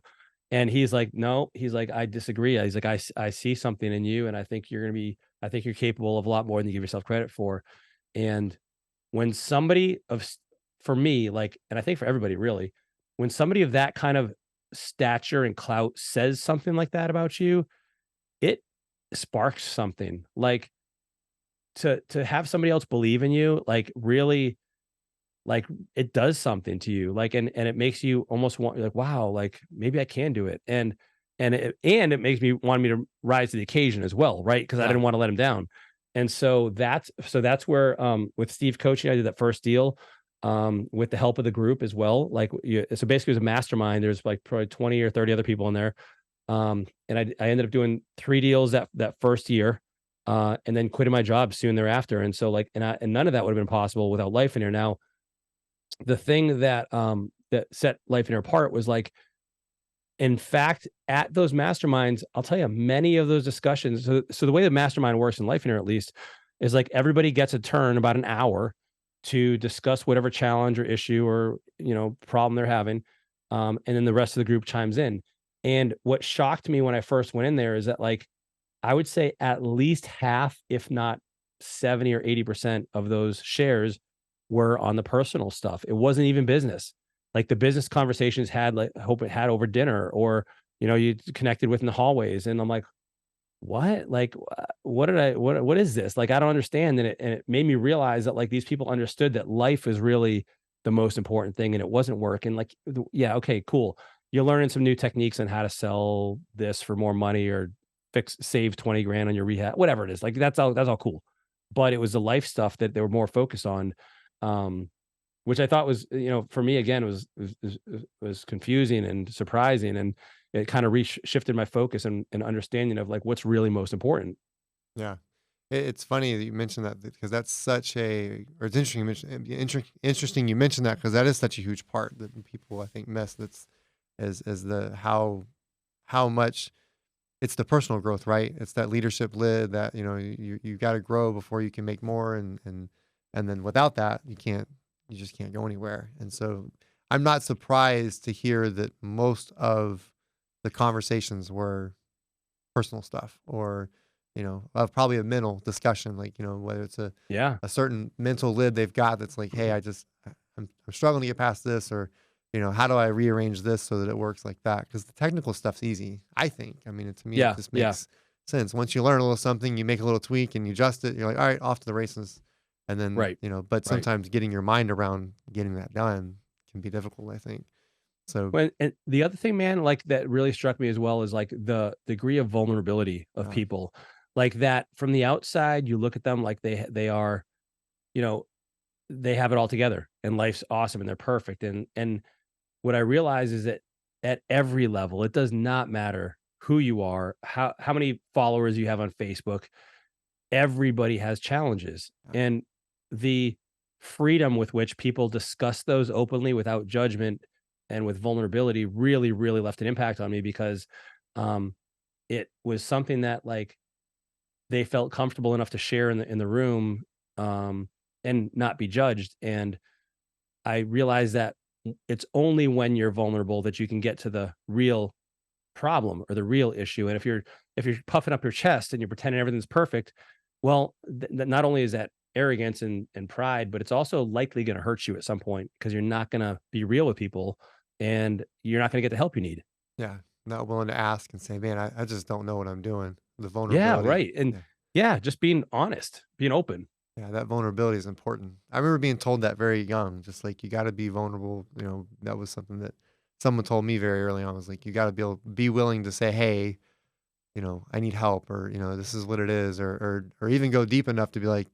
And he's like, no, he's like, I disagree. He's like, I see something in you, and I think you're capable of a lot more than you give yourself credit for. And when somebody of, for me, like, and I think for everybody really, when somebody of that kind of stature and clout says something like that about you, it sparks something. Like to have somebody else believe in you, like really, like it does something to you. Like and it makes you almost want like, wow, like maybe I can do it. And it makes me want me to rise to the occasion as well, right? Because I Yeah. didn't want to let him down. And so that's where with Steve coaching, I did that first deal with the help of the group as well. Like so basically it was a mastermind. There's like probably 20 or 30 other people in there. And I ended up doing 3 deals that first year, and then quitting my job soon thereafter. And so like, and none of that would have been possible without Life in Here. Now, the thing that set Life in Here apart was like, in fact, at those masterminds, I'll tell you, many of those discussions. So the way the mastermind works in Life in Here, at least, is like everybody gets a turn about an hour to discuss whatever challenge or issue or problem they're having, and then the rest of the group chimes in. And what shocked me when I first went in there is that like I would say at least half, if not 70 or 80% of those shares were on the personal stuff. It wasn't even business. Like the business conversations had like I hope it had over dinner or you connected with in the hallways. And I'm like, what? Like what did I what is this? Like I don't understand. And it made me realize that like these people understood that life is really the most important thing and it wasn't work. And like yeah, okay, cool. You're learning some new techniques on how to sell this for more money or save 20 grand on your rehab, whatever it is. Like that's all cool. But it was the life stuff that they were more focused on. Um, which I thought was, for me again was confusing and surprising, and it kind of shifted my focus and understanding of like what's really most important. Yeah. It's funny that you mentioned that because that's such or it's interesting you mentioned, interesting you mentioned that because that is such a huge part that people I think miss. That's as the how much it's the personal growth, right? It's that leadership lid that you got to grow before you can make more, and then without that you just can't go anywhere. And so I'm not surprised to hear that most of the conversations were personal stuff or of probably a mental discussion, like whether it's Yeah, a certain mental lid they've got that's like, hey, I'm struggling to get past this, or how do I rearrange this so that it works like that? Because the technical stuff's easy, I think. I mean, to me, it yeah, just yeah. makes sense. Once you learn a little something, you make a little tweak and you adjust it. You're like, all right, off to the races. And then Right, but right. sometimes getting your mind around getting that done can be difficult, I think. So When and the other thing, man, like that really struck me as well is like the degree of vulnerability of uh, people, like that from the outside, you look at them like they are, you know, they have it all together and life's awesome and they're perfect. And what I realize is that at every level, it does not matter who you are, how many followers you have on Facebook, everybody has challenges. uh, And the freedom with which people discuss those openly without judgment and with vulnerability really, really left an impact on me because um, it was something that like they felt comfortable enough to share in the room um, and not be judged. And I realized that it's only when you're vulnerable that you can get to the real problem or the real issue. And if you're puffing up your chest and you're pretending everything's perfect, well, not only is that arrogance and pride, but it's also likely going to hurt you at some point because you're not going to be real with people and you're not going to get the help you need. yeah, not willing to ask and say, man, I just don't know what I'm doing. The Yeah, vulnerability. right. And Yeah. yeah, just being honest, being open. Yeah, that vulnerability is important. I remember being told that very young, just like you got to be vulnerable. That was something that someone told me very early on. Was like you got to be willing to say, "Hey, I need help," or "This is what it is," or even go deep enough to be like,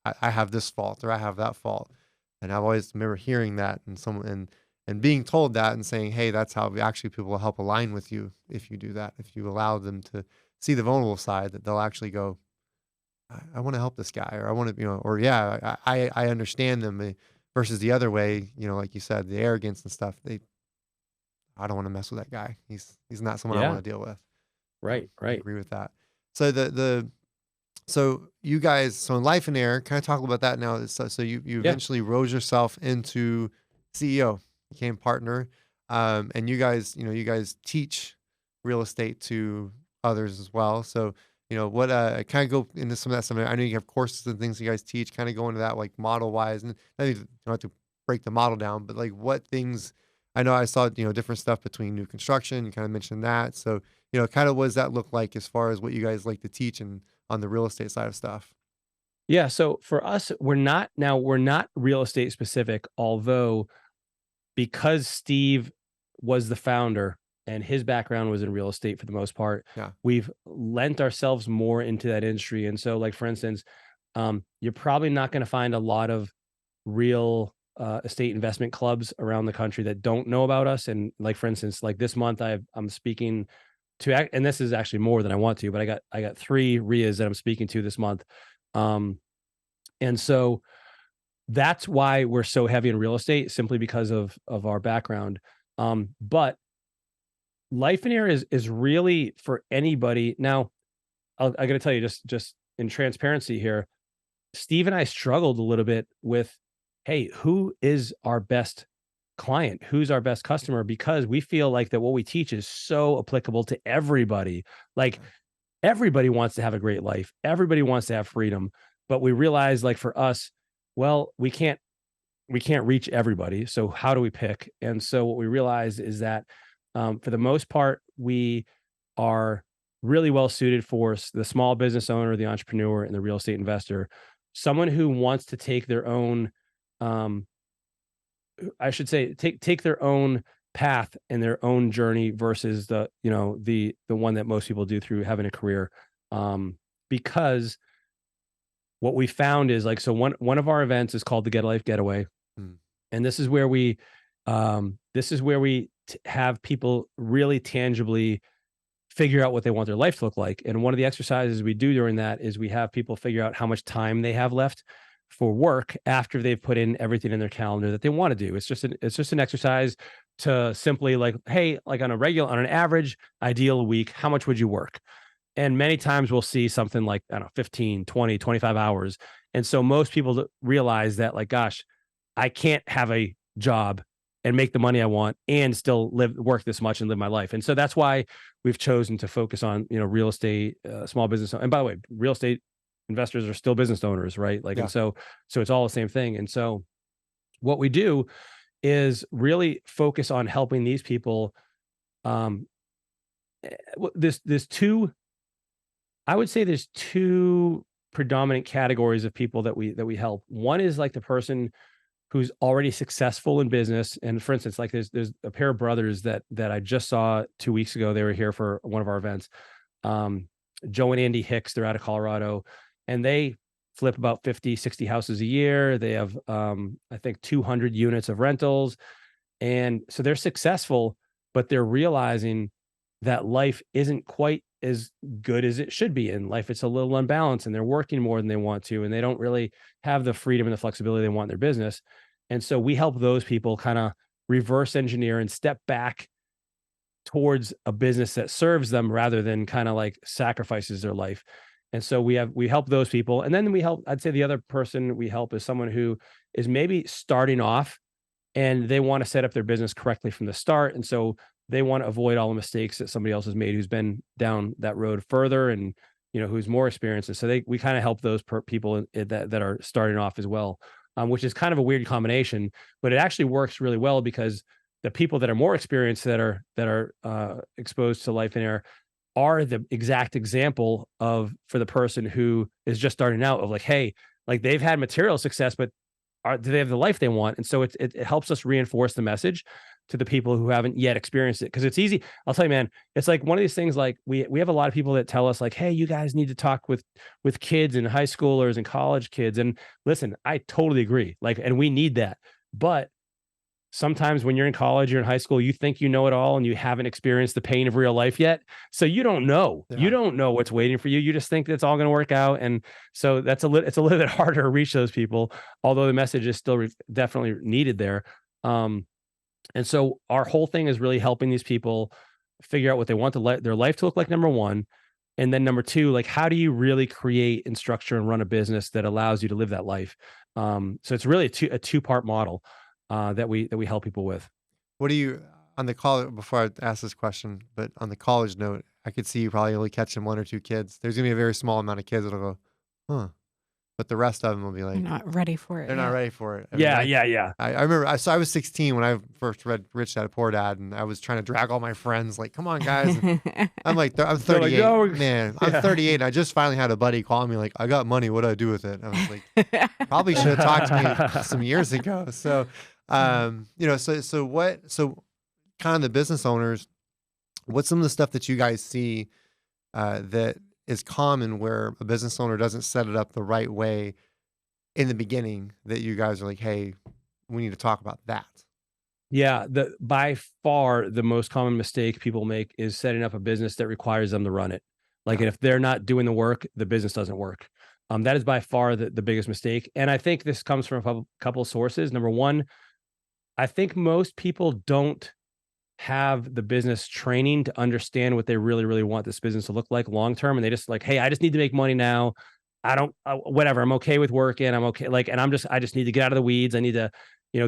I have this fault or I have that fault." And I've always remember hearing that and someone and being told that and saying, "Hey, that's how actually people will help align with you if you do that. If you allow them to see the vulnerable side, that they'll actually go." I want to help this guy, or I want to, or yeah, I understand them versus the other way, like you said, the arrogance and stuff. I don't want to mess with that guy. He's not someone I Yeah, want to deal with. right, I right. agree with that. So so you guys, so in Life and Air, kind of talk about that now. So you Yeah, eventually rose yourself into CEO, became partner, and you guys teach real estate to others as well. So what kind of go into some of that stuff. I know you have courses and things you guys teach. Kind of go into that like model wise, and I think you don't have to break the model down, but like what things I know I saw, different stuff between new construction. You kind of mentioned that. So, kind of what does that look like as far as what you guys like to teach and on the real estate side of stuff? Yeah, so for us, we're not real estate specific, although because Steve was the founder and his background was in real estate for the most part, Yeah. we've lent ourselves more into that industry. And so, like for instance, you're probably not going to find a lot of real estate investment clubs around the country that don't know about us. And like for instance, like this month, I'm speaking to, and this is actually more than I want to, but I got 3 RIAs that I'm speaking to this month. Um, and so that's why we're so heavy in real estate, simply because of our background. But Life and Air is really for anybody. Now, I got to tell you, just in transparency here, Steve and I struggled a little bit with, hey, who is our best client? Who's our best customer? Because we feel like that what we teach is so applicable to everybody. Like Okay. everybody wants to have a great life. Everybody wants to have freedom. But we realize, like for us, well, we can't reach everybody. So how do we pick? And so what we realized is that for the most part, we are really well suited for the small business owner, the entrepreneur, and the real estate investor. Someone who wants to take their own, um, I should say, take their own path and their own journey versus the one that most people do through having a career. Because what we found is like, so one of our events is called the Get a Life Getaway, Mm. and this is where we have people really tangibly figure out what they want their life to look like. And one of the exercises we do during that is we have people figure out how much time they have left for work after they've put in everything in their calendar that they want to do. It's just an exercise to simply, like, hey, like on an average ideal week, how much would you work? And many times we'll see something like, I don't know, 15, 20, 25 hours. And so most people realize that, like, gosh, I can't have a job and make the money I want and still work this much and live my life. And so that's why we've chosen to focus on, real estate, small business. And by the way, real estate investors are still business owners, right? Like, and Yeah. so it's all the same thing. And so what we do is really focus on helping these people. Um, there's two, I would say there's two predominant categories of people that we help. One is like the person who's already successful in business. And for instance, like there's a pair of brothers that I just saw 2 weeks ago. They were here for one of our events. Um, Joe and Andy Hicks, they're out of Colorado, and they flip about 50, 60 houses a year. They have I think 200 units of rentals. And so they're successful, but they're realizing that life isn't quite as good as it should be. In life, it's a little unbalanced, and they're working more than they want to, and they don't really have the freedom and the flexibility they want in their business. And so we help those people kind of reverse engineer and step back towards a business that serves them rather than kind of like sacrifices their life. And so we help those people. And then I'd say the other person we help is someone who is maybe starting off and they want to set up their business correctly from the start. And so they want to avoid all the mistakes that somebody else has made who's been down that road further, and who's more experienced. And so we kind of help those people that are starting off as well, which is kind of a weird combination, but it actually works really well because the people that are more experienced that are exposed to Life and Air are the exact example of for the person who is just starting out, of like, hey, like they've had material success, but do they have the life they want? And so it helps us reinforce the message to the people who haven't yet experienced it. Because it's easy. I'll tell you, man, it's like one of these things. Like we have a lot of people that tell us like, hey, you guys need to talk with kids and high schoolers and college kids. And listen, I totally agree. Like, and we need that. But sometimes when you're in college, you're in high school, you think you know it all and you haven't experienced the pain of real life yet. So you don't know. You Yeah. don't know what's waiting for you. You just think that's all going to work out. And so it's a little bit harder to reach those people, although the message is still definitely needed there. Um, and so our whole thing is really helping these people figure out what they want their life to look like, number one. And then number two, like, how do you really create and structure and run a business that allows you to live that life? So it's really a two-part model that we help people with. What do you on the college before I ask this question, but on the college note, I could see you probably only catching one or two kids. There's gonna be a very small amount of kids that'll go, huh. but the rest of them will be They're like, not ready for it they're not yet. ready for it. I mean, Yeah, yeah, yeah. I remember, so I was 16 when I first read Rich Dad Poor Dad, and I was trying to drag all my friends, like, come on, guys. And I'm like, I'm They're like, 38, no, man. I'm yeah. 38, and I just finally had a buddy call me, like, I got money. What do I do with it? I was like, probably should have talked to me some years ago. So, so kind of the business owners, what's some of the stuff that you guys see that is common where a business owner doesn't set it up the right way in the beginning that you guys are like, hey, we need to talk about that? Yeah, by far the most common mistake people make is setting up a business that requires them to run it. Like, Yeah. and if they're not doing the work, the business doesn't work. That is by far the biggest mistake. And I think this comes from a couple of sources. Number one, I think most people don't have the business training to understand what they really, really want this business to look like long term. And they just like, hey, I just need to make money now. I don't, whatever. I'm okay with working. I'm okay. Like, and I just need to get out of the weeds. I need to,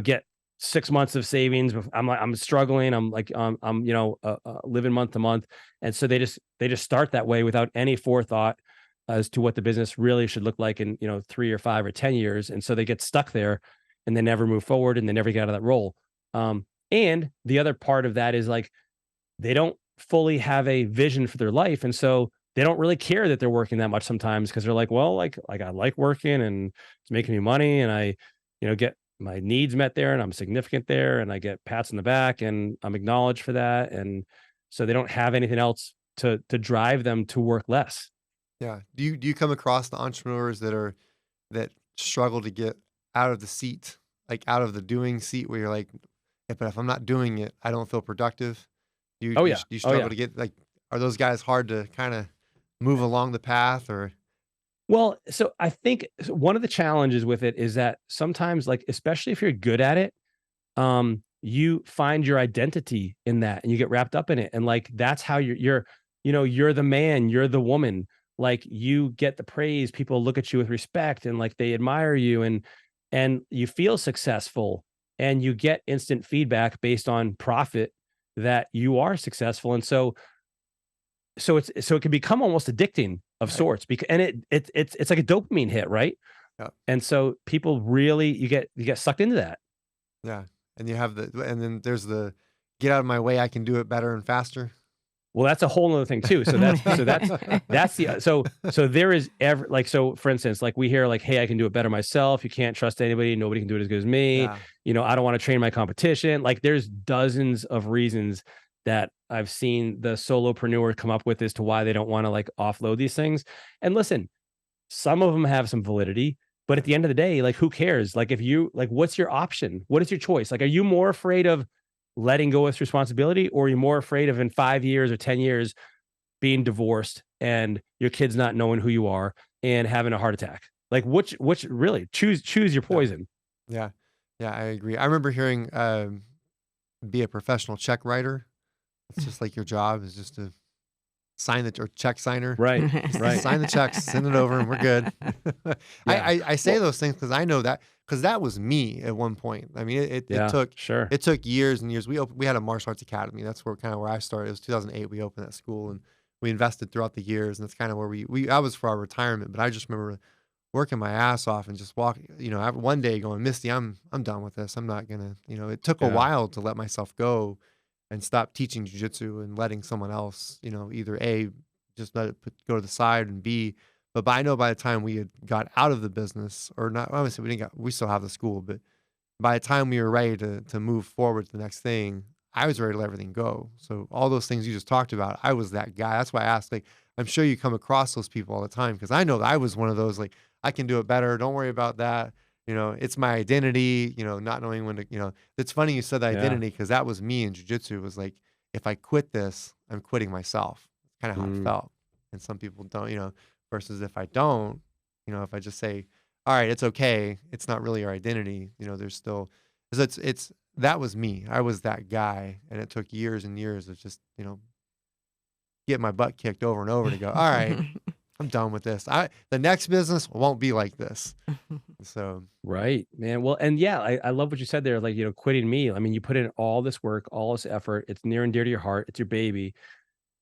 get 6 months of savings. I'm struggling. I'm living month to month. And so they just start that way without any forethought as to what the business really should look like in, 3 or 5 or 10 years. And so they get stuck there and they never move forward and they never get out of that role. And the other part of that is like they don't fully have a vision for their life. And so they don't really care that they're working that much sometimes because they're like, well, like I like working and it's making me money and I, get my needs met there and I'm significant there and I get pats on the back and I'm acknowledged for that. And so they don't have anything else to drive them to work less. Yeah. Do you come across the entrepreneurs that struggle to get out of the seat, like out of the doing seat where you're like, "Yeah, but if I'm not doing it, I don't feel productive." Do you Oh do you, yeah. do you Oh struggle yeah. to get, like, are those guys hard to kind of move along the path, or? Well, so I think one of the challenges with it is that sometimes, like, especially if you're good at it, you find your identity in that and you get wrapped up in it. And like, that's how you're the man, you're the woman. Like you get the praise, people look at you with respect and like they admire you and you feel successful and you get instant feedback based on profit that you are successful. And so it can become almost addicting of Right. sorts because and it's like a dopamine hit, right? Yeah. And so people really you get sucked into that. Yeah. And you have and then there's the get out of my way. I can do it better and faster. Well, that's a whole nother thing too. That's the so there is ever like so for instance, like we hear like, hey, I can do it better myself. You can't trust anybody, nobody can do it as good as me. Yeah. I don't want to train my competition. Like there's dozens of reasons that I've seen the solopreneur come up with as to why they don't want to like offload these things. And listen, some of them have some validity, but at the end of the day, like who cares? Like if you like, what's your option? What is your choice? Like, are you more afraid of letting go of this responsibility, or are you more afraid of in 5 years or 10 years being divorced and your kids not knowing who you are and having a heart attack? Like, which really choose your Yeah. poison. Yeah. Yeah. I agree. I remember hearing be a professional check writer. It's just like your job is just to sign or check signer. Right, Just right. sign the checks, send it over, and we're good. Yeah. I say Well, those things because I know that because that was me at one point. I mean, yeah, sure. it took years and years. We had a martial arts academy. That's where I started. It was 2008. We opened that school and we invested throughout the years, and that's kind of where we I was for our retirement. But I just remember working my ass off and just walking. One day going, Misty, I'm done with this. I'm not gonna. It took a Yeah. while to let myself go and stop teaching jujitsu and letting someone else, either A, just let it go to the side, and B, but I know by the time we had got out of the business, or not, obviously we still have the school, but by the time we were ready to move forward to the next thing, I was ready to let everything go. So all those things you just talked about, I was that guy. That's why I asked, like, I'm sure you come across those people all the time because I know that I was one of those, like, I can do it better. Don't worry about that. It's my identity, not knowing when to, it's funny you said the Yeah. identity because that was me in jujitsu. It was like, if I quit this, I'm quitting myself. It's kind of how I Mm. felt. And some people don't, versus if I don't, if I just say, all right, it's okay. It's not really your identity. There's still, 'cause that was me. I was that guy. And it took years and years of just, get my butt kicked over and over to go, all right, I'm done with this. The next business won't be like this. So Right, man. Well, and yeah, I love what you said there. Like, quitting me. I mean, you put in all this work, all this effort. It's near and dear to your heart. It's your baby.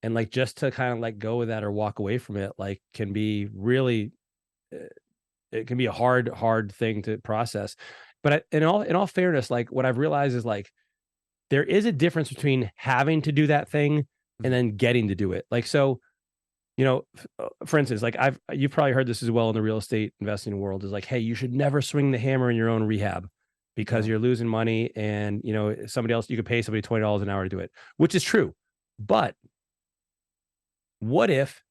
And like, just to kind of let go of that or walk away from it, like can be really it can be a hard thing to process. But in all fairness, like what I've realized is like there is a difference between having to do that thing and Mhm. then getting to do it. Like, so, for instance, like you've probably heard this as well in the real estate investing world is like, hey, you should never swing the hammer in your own rehab because Yeah. you're losing money, and somebody else, you could pay somebody $20 an hour to do it, which is true. But what if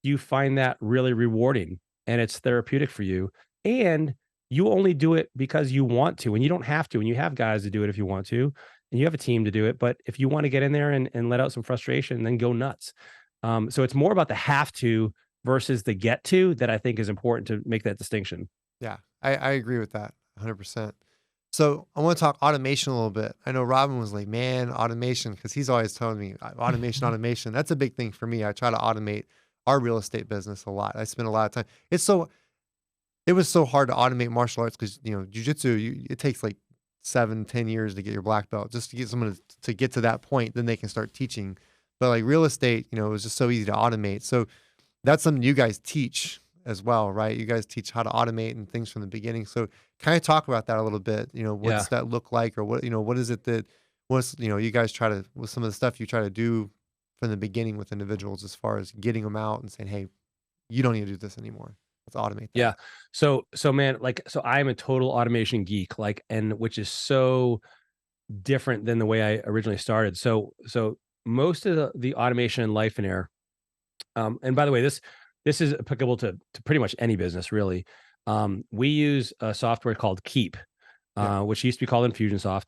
you find that really rewarding and it's therapeutic for you, and you only do it because you want to, and you don't have to, and you have guys to do it if you want to, and you have a team to do it. But if you want to get in there and let out some frustration, then go nuts. So it's more about the have to versus the get to that I think is important to make that distinction. Yeah. I agree with that 100%. So I want to talk automation a little bit. I know Robin was like, man, automation, because he's always telling me automation, automation. That's a big thing for me. I try to automate our real estate business a lot. I spend a lot of time. It was so hard to automate martial arts because, jujitsu, it takes like 7, 10 years to get your black belt just to get someone to get to that point. Then they can start teaching. But like real estate, it was just so easy to automate. So that's something you guys teach as well, right? You guys teach how to automate and things from the beginning. So kind of talk about that a little bit. Yeah. What's that look like, or what is it that you guys try to, with some of the stuff you try to do from the beginning with individuals as far as getting them out and saying, hey, you don't need to do this anymore. Let's automate that. Yeah. So man, like, so I am a total automation geek, like, and which is so different than the way I originally started. So most of the automation in Lifeonaire, and by the way, this is applicable to pretty much any business, really. We use a software called Keep, Yeah. which used to be called Infusionsoft.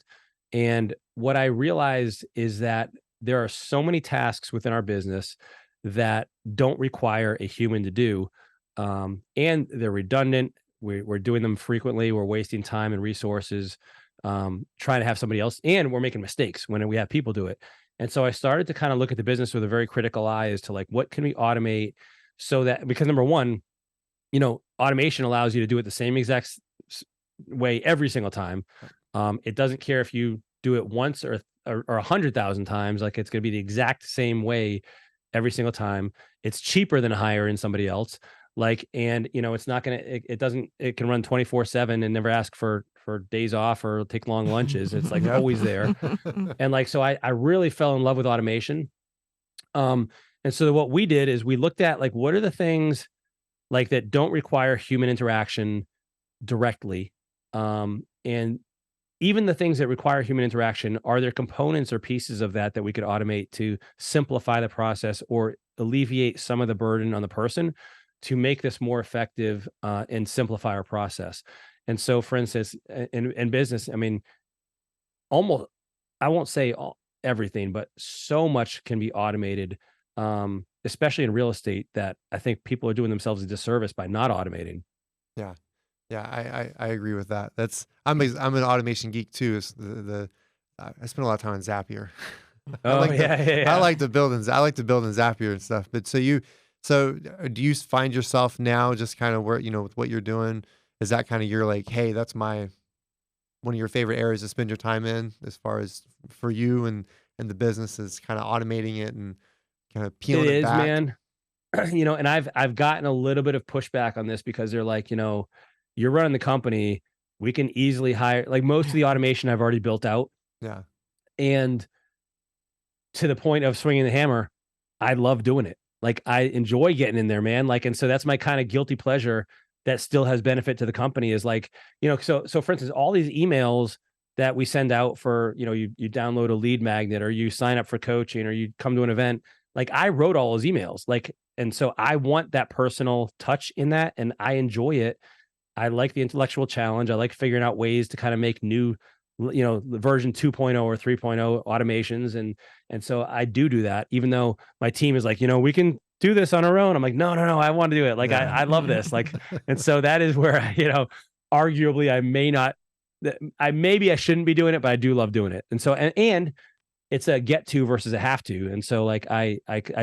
And what I realized is that there are so many tasks within our business that don't require a human to do, and they're redundant. We're doing them frequently. We're wasting time and resources, trying to have somebody else, and we're making mistakes when we have people do it. And so I started to kind of look at the business with a very critical eye as to like, what can we automate so that, because number one, automation allows you to do it the same exact way every single time. It doesn't care if you do it once or 100,000 times, like it's going to be the exact same way every single time. It's cheaper than hiring somebody else. Like, and it's not going to, it doesn't, it can run 24/7 and never ask for days off or take long lunches. It's like Yep. always there. And like, so I really fell in love with automation. And so what we did is we looked at like, what are the things like that don't require human interaction directly? And even the things that require human interaction, are there components or pieces of that we could automate to simplify the process or alleviate some of the burden on the person to make this more effective, and simplify our process? And so, for instance, in business, I mean, almost, I won't say everything, but so much can be automated, especially in real estate, that I think people are doing themselves a disservice by not automating. Yeah. Yeah, I agree with that. I'm an automation geek too. It's I spend a lot of time on Zapier. I Oh like to yeah, yeah, I yeah. like to build in Zapier and stuff. But do you find yourself now just kind of where, with what you're doing, is that kind of your like, hey, that's one of your favorite areas to spend your time in as far as for you and the business is kind of automating it and kind of It peeling it is, back? man. And I've gotten a little bit of pushback on this because they're like, you're running the company. We can easily hire, like, most of the automation I've already built out, Yeah. and to the point of swinging the hammer, I love doing it. Like, I enjoy getting in there, man. Like, and so that's my kind of guilty pleasure that still has benefit to the company is like, so for instance, all these emails that we send out for, you download a lead magnet or you sign up for coaching or you come to an event, like I wrote all those emails, like, and so I want that personal touch in that, and I enjoy it. I like the intellectual challenge. I like figuring out ways to kind of make new, version 2.0 or 3.0 automations. And so I do that, even though my team is like, we can do this on our own. I'm like, no, no, no, I want to do it. Like, Yeah. I love this. Like, and so that is where, arguably I may not, maybe I shouldn't be doing it, but I do love doing it. And so, and it's a get to versus a have to. And so like, I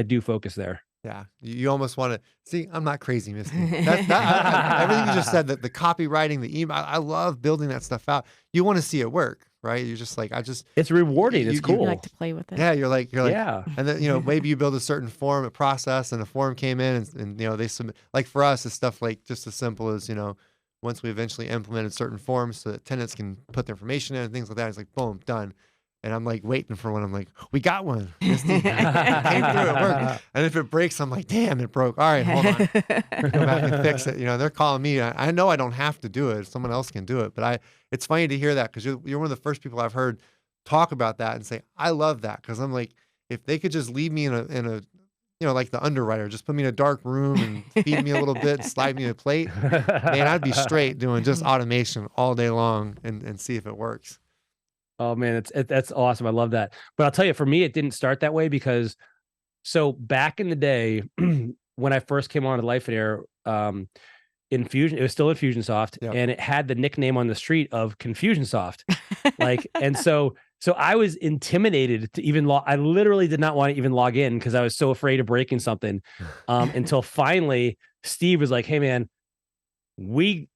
do focus there. Yeah, you almost want to see. I'm not crazy, Misty. Everything you just said, the copywriting, the email. I love building that stuff out. You want to see it work, right? You're just like, It's rewarding. It's You cool. like to play with it. yeah. You're like, Yeah. and then maybe you build a certain form, a process, and a form came in, and they submit. Like for us, it's stuff like just as simple as once we eventually implemented certain forms so that tenants can put their information in and things like that, it's like, boom, done. And I'm like waiting for one. I'm like, we got one. Misty, it came through, it worked. And if it breaks, I'm like, damn, it broke. All right, hold on. Go back and fix it. They're calling me. I know I don't have to do it. Someone else can do it. But it's funny to hear that because you're one of the first people I've heard talk about that and say, I love that. Because I'm like, if they could just leave me in a like the underwriter, just put me in a dark room and feed me a little bit, and slide me a plate, man, I'd be straight doing just automation all day long and see if it works. Oh man, that's awesome. I love that. But I'll tell you, for me, it didn't start that way because so back in the day, when I first came on to Lifeonaire, Infusion, it was still Infusionsoft, Yep. and it had the nickname on the street of Confusionsoft. And so I was intimidated to even I literally did not want to even log in because I was so afraid of breaking something. Until finally Steve was like, hey man, we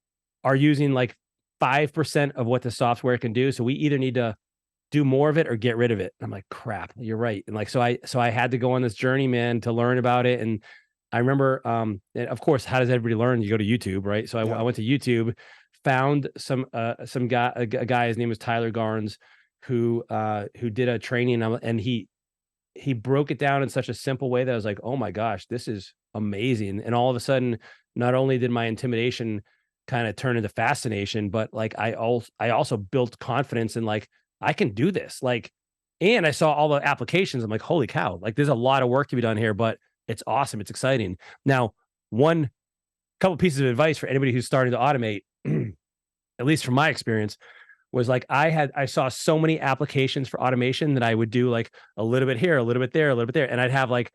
are using like 5% of what the software can do. So we either need to do more of it or get rid of it. And I'm like, crap, you're right. And so I had to go on this journey, man, to learn about it. And I remember, and of course, how does everybody learn? You go to YouTube, right? So I went to YouTube, found some guy, a guy, his name was Tyler Garnes, who did a training, and he broke it down in such a simple way that I was like, oh my gosh, this is amazing. And all of a sudden, not only did my intimidation kind of turn into fascination, but like I also built confidence in like, I can do this. And I saw all the applications. I'm like, holy cow, like there's a lot of work to be done here, but it's awesome. It's exciting. Now, couple pieces of advice for anybody who's starting to automate, at least from my experience, was like I saw so many applications for automation that I would do like a little bit here, a little bit there, a little bit there. And I'd have like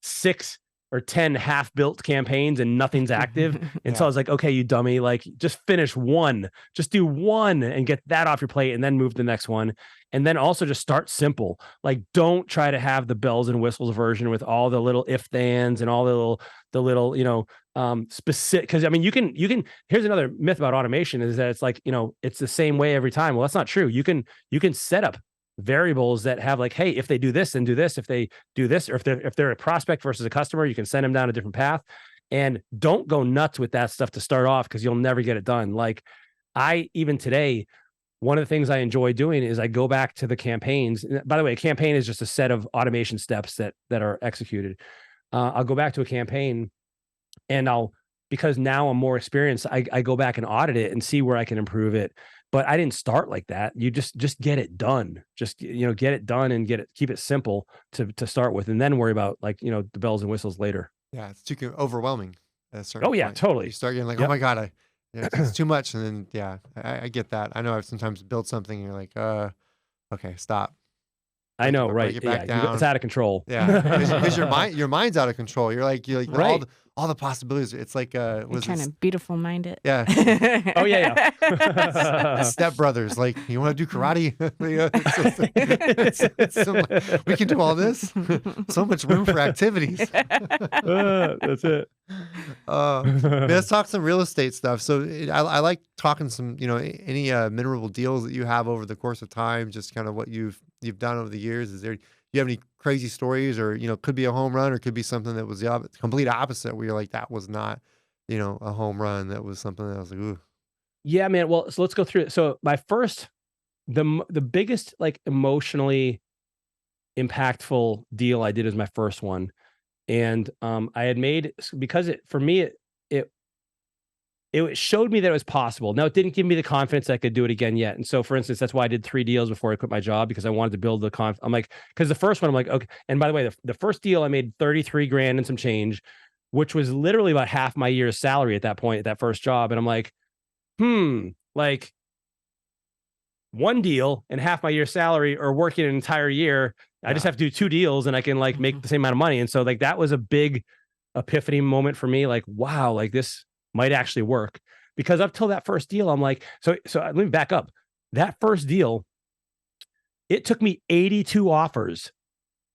6 or 10 half-built campaigns and nothing's active. And so I was like, okay, you dummy, like just finish one, just do one and get that off your plate and then move to the next one. And then also just start simple. Like don't try to have the bells and whistles version with all the little if thans and all the little, specific, because I mean, you can, here's another myth about automation is that it's like, it's the same way every time. Well, that's not true. You can set up variables that have like, hey, if they do this, then do this. If they do this, or if they're a prospect versus a customer, you can send them down a different path. And don't go nuts with that stuff to start off because you'll never get it done. Like even today, one of the things I enjoy doing is I go back to the campaigns. By the way, a campaign is just a set of automation steps that are executed. I'll go back to a campaign and because now I'm more experienced, I go back and audit it and see where I can improve it. But I didn't start like that. You just get it done. Just, get it done and keep it simple to start with, and then worry about like, the bells and whistles later. Yeah. It's too overwhelming at a certain Oh yeah, point. totally. You start getting like, oh my God, it's too much. And then, I get that. I know I've sometimes built something and you're like, okay, stop. I know, right? It back down. It's out of control. Yeah, because your mind's out of control. You're like right. all the possibilities. It's like you're trying to beautiful mind it. Yeah. Oh yeah. Step brothers, like you want to do karate? We can do all this. So much room for activities. That's it. Let's talk some real estate stuff. So I like talking some, any memorable deals that you have over the course of time. Just kind of what you've done over the years. Do you have any crazy stories, or could be a home run, or could be something that was the complete opposite, where you're like, that was not, a home run. That was something that I was like, ooh. Yeah, man. Well, so let's go through it. So my first, the biggest like emotionally impactful deal I did was my first one, and I had made, because for me it showed me that it was possible. Now, it didn't give me the confidence I could do it again yet. And so, for instance, that's why I did 3 deals before I quit my job, because I wanted to build the I'm like, because the first one, I'm like, okay. And by the way, the first deal I made 33 grand and some change, which was literally about half my year's salary at that point, at that first job. And I'm like, like one deal and half my year's salary, or working an entire year. I just have to do 2 deals and I can like make the same amount of money. And so like, that was a big epiphany moment for me. Like, wow, like this might actually work. Because up till that first deal, I'm like, so let me back up. That first deal, it took me 82 offers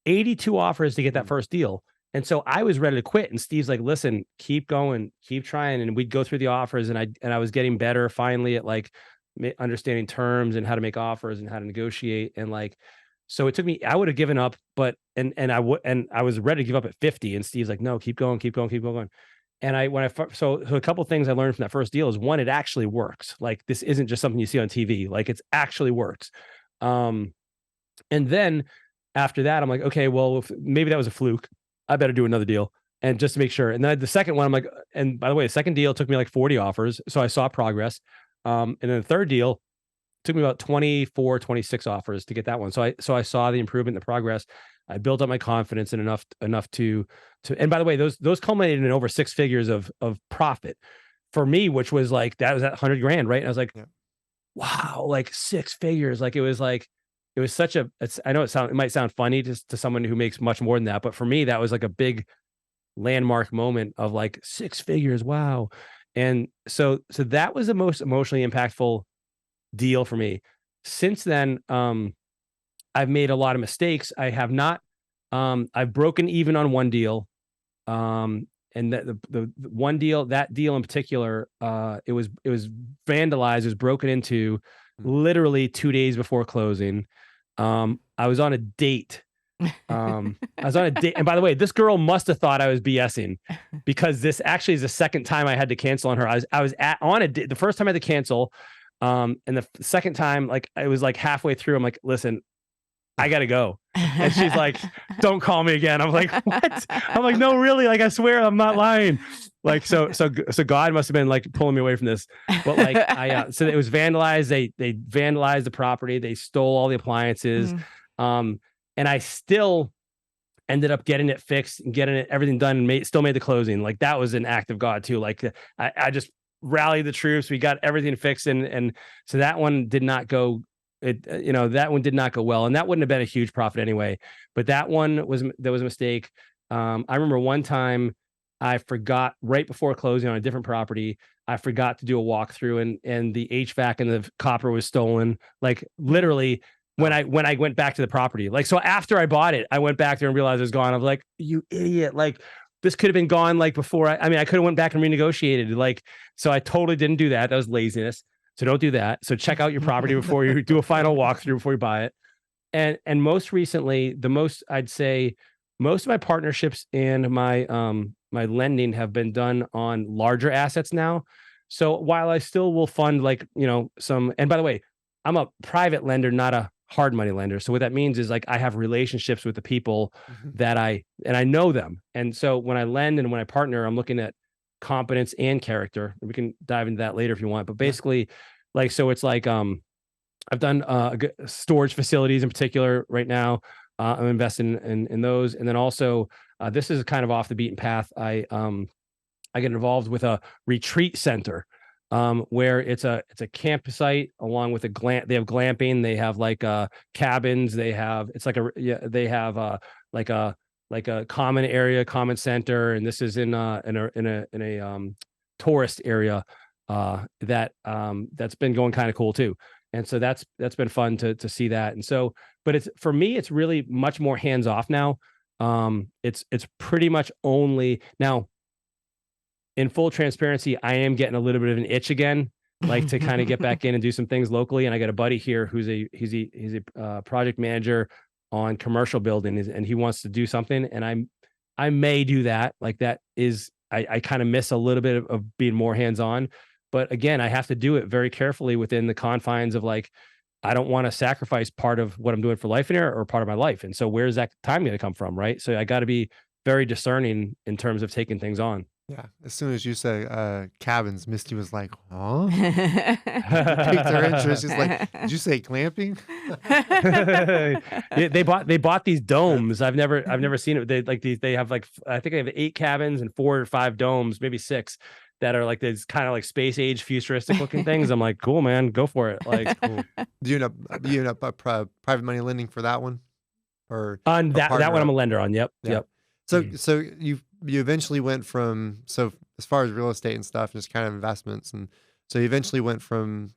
to get that first deal. And so I was ready to quit. And Steve's like, listen, keep going, keep trying. And we'd go through the offers, and I was getting better finally at like understanding terms and how to make offers and how to negotiate. And like, so it took me, I would have given up, but, and I was ready to give up at 50. And Steve's like, no, keep going. so a couple of things I learned from that first deal is, one, it actually works. Like, this isn't just something you see on TV. Like, it's actually works. And then after that, I'm like, okay, well, maybe that was a fluke. I better do another deal, and just to make sure. And then the second one, I'm like, and by the way, the second deal took me like 40 offers. So I saw progress. And then the third deal took me about 24, 26 offers to get that one. So I saw the improvement, the progress. I built up my confidence and enough to, and by the way, those culminated in over 6 figures of profit for me, which was like, that was at 100 grand. Right. And I was like, wow, like 6 figures. Like, it was such a, I know it might sound funny to someone who makes much more than that, but for me, that was like a big landmark moment of like 6 figures. Wow. And so that was the most emotionally impactful deal for me. Since then, I've made a lot of mistakes. I have not, I've broken even on one deal. And the one deal, that deal in particular, it was vandalized, it was broken into literally 2 days before closing. I was on a date. And by the way, this girl must have thought I was BSing, because this actually is the second time I had to cancel on her. I was on a date. The first time I had to cancel. And the second time, like, I was like halfway through, I'm like, listen, I gotta go. And she's like, don't call me again. I'm like, what? I'm like, no, really? Like, I swear I'm not lying. Like, so God must have been like pulling me away from this. But like, so it was vandalized. They vandalized the property. They stole all the appliances. And I still ended up getting it fixed and getting everything done, and still made the closing. Like, that was an act of God too. Like, I just rallied the troops. We got everything fixed. And so that one did not go, that one did not go well. And that wouldn't have been a huge profit anyway. But that one was a mistake. I remember one time I forgot, right before closing on a different property, I forgot to do a walkthrough, and the HVAC and the copper was stolen. Like, literally, when I went back to the property, like, so after I bought it, I went back there and realized it was gone. I was like, you idiot. Like, this could have been gone like before. I mean, I could have went back and renegotiated. Like, so I totally didn't do that. That was laziness. So don't do that. So check out your property before you do a final walkthrough, before you buy it. And most recently, I'd say most of my partnerships and my my lending have been done on larger assets now. So while I still will fund, like, some, and by the way, I'm a private lender, not a hard money lender. So what that means is, like, I have relationships with the people that I know them. And so when I lend and when I partner, I'm looking at competence and character. We can dive into that later if you want. But basically, like, so it's like, I've done storage facilities in particular right now. I'm investing in those. And then also, this is kind of off the beaten path. I get involved with a retreat center, where it's a campsite along with they have glamping, they have like cabins, they have like a common area, common center, and this is in a tourist area that's been going kind of cool too. And so that's been fun to see that. And so, but for me, it's really much more hands off now. It's pretty much only now. In full transparency, I am getting a little bit of an itch again, like, to kind of get back in and do some things locally. And I got a buddy here who's a project manager on commercial buildings, and he wants to do something. And I may do that. Like, that is, I kind of miss a little bit of being more hands on. But again, I have to do it very carefully within the confines of, like, I don't want to sacrifice part of what I'm doing for Lifeonaire or part of my life. And so where's that time going to come from, right? So I got to be very discerning in terms of taking things on. Yeah. As soon as you said cabins, Misty was like, huh? Piqued her interest. She's like, did you say glamping? They bought these domes. I've never seen it. They have like, I think they have 8 cabins and 4 or 5 domes, maybe 6, that are like these kind of like space age futuristic looking things. I'm like, cool, man, go for it. Like, cool. Do you end up private money lending for that one? Or on that one, I'm a lender on. Yep. So you eventually went from, so as far as real estate and stuff, just kind of investments, and so you eventually went from,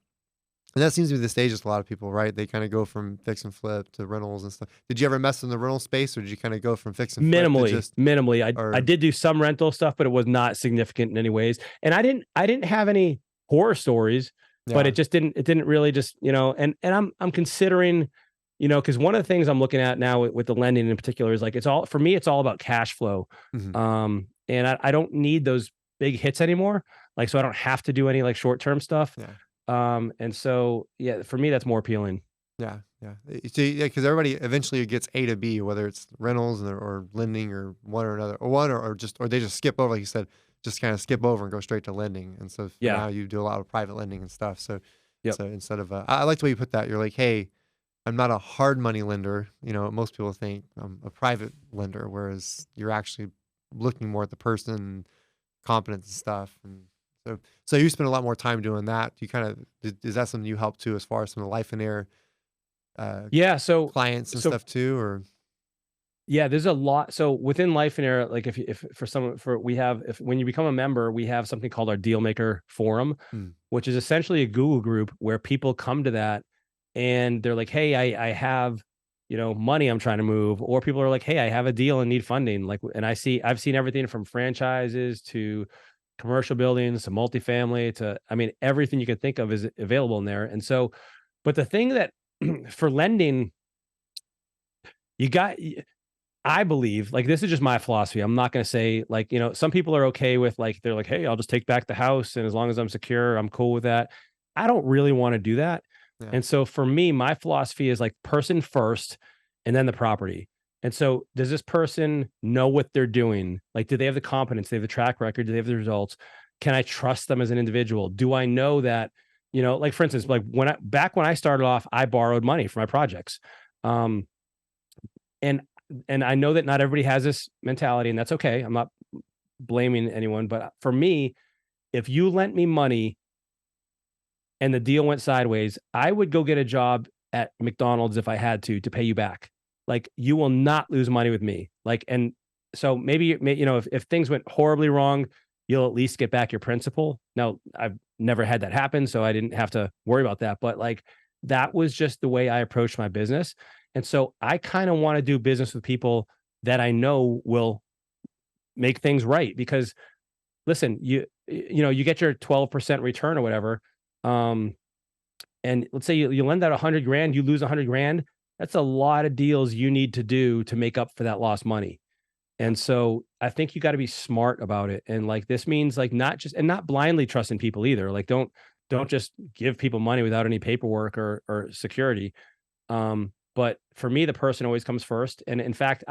and that seems to be the stages for a lot of people, right? They kind of go from fix and flip to rentals and stuff. Did you ever mess in the rental space, or did you kind of go from fix and flip minimally? I did do some rental stuff, but it was not significant in any ways. And I didn't have any horror stories, but it didn't really just, and I'm considering, because one of the things I'm looking at now with the lending in particular is like, it's all about cash flow. And I don't need those big hits anymore. Like, so I don't have to do any like short-term stuff. Yeah. And so, yeah, for me, that's more appealing. Yeah. Yeah. So, yeah, because everybody eventually gets A to B, whether it's rentals or lending or one or another, or one or they just skip over, like you said, just kind of skip over and go straight to lending. And so for Yeah. now you do a lot of private lending and stuff. So, Yep. so instead of, I like the way you put that. You're like, hey, I'm not a hard money lender. You know, most people think I'm a private lender, whereas you're actually looking more at the person, competence and stuff. And so you spend a lot more time doing that. You kind of, is that something you help too, as far as some of the Lifeonaire Yeah. So, clients and so stuff too, or yeah, there's a lot. So within Lifeonaire, like if for some, when you become a member, we have something called our Deal Maker Forum, Hmm. which is essentially a Google group where people come to that and they're like, hey, I have, money I'm trying to move, or people are like, hey, I have a deal and need funding. Like, and I've seen everything from franchises to commercial buildings to multifamily to, I mean, everything you can think of is available in there. And so, but the thing that for lending, you got, I believe, like, this is just my philosophy. I'm not going to say, like, some people are okay with, like, they're like, hey, I'll just take back the house. And as long as I'm secure, I'm cool with that. I don't really want to do that. yeah, And so for me, my philosophy is like person first and then the property. And so does this person know what they're doing? Like, do they have the competence? Do they have the track record? Do they have the results? Can I trust them as an individual? Do I know that, like, for instance, like back when I started off, I borrowed money for my projects. Um, and I know that not everybody has this mentality, and that's okay. I'm not blaming anyone, but for me, if you lent me money and the deal went sideways, I would go get a job at McDonald's if I had to pay you back. Like, you will not lose money with me. Like, and so maybe, if things went horribly wrong, you'll at least get back your principal. Now, I've never had that happen, so I didn't have to worry about that. But like, that was just the way I approached my business. And so I kind of want to do business with people that I know will make things right. Because listen, you get your 12% return or whatever. And let's say you lend out 100 grand, you lose 100 grand. That's a lot of deals you need to do to make up for that lost money. yeah, And so I think you got to be smart about it. And like, this means like not blindly trusting people either. Like, don't just give people money without any paperwork or security. But for me, the person always comes first. And in fact,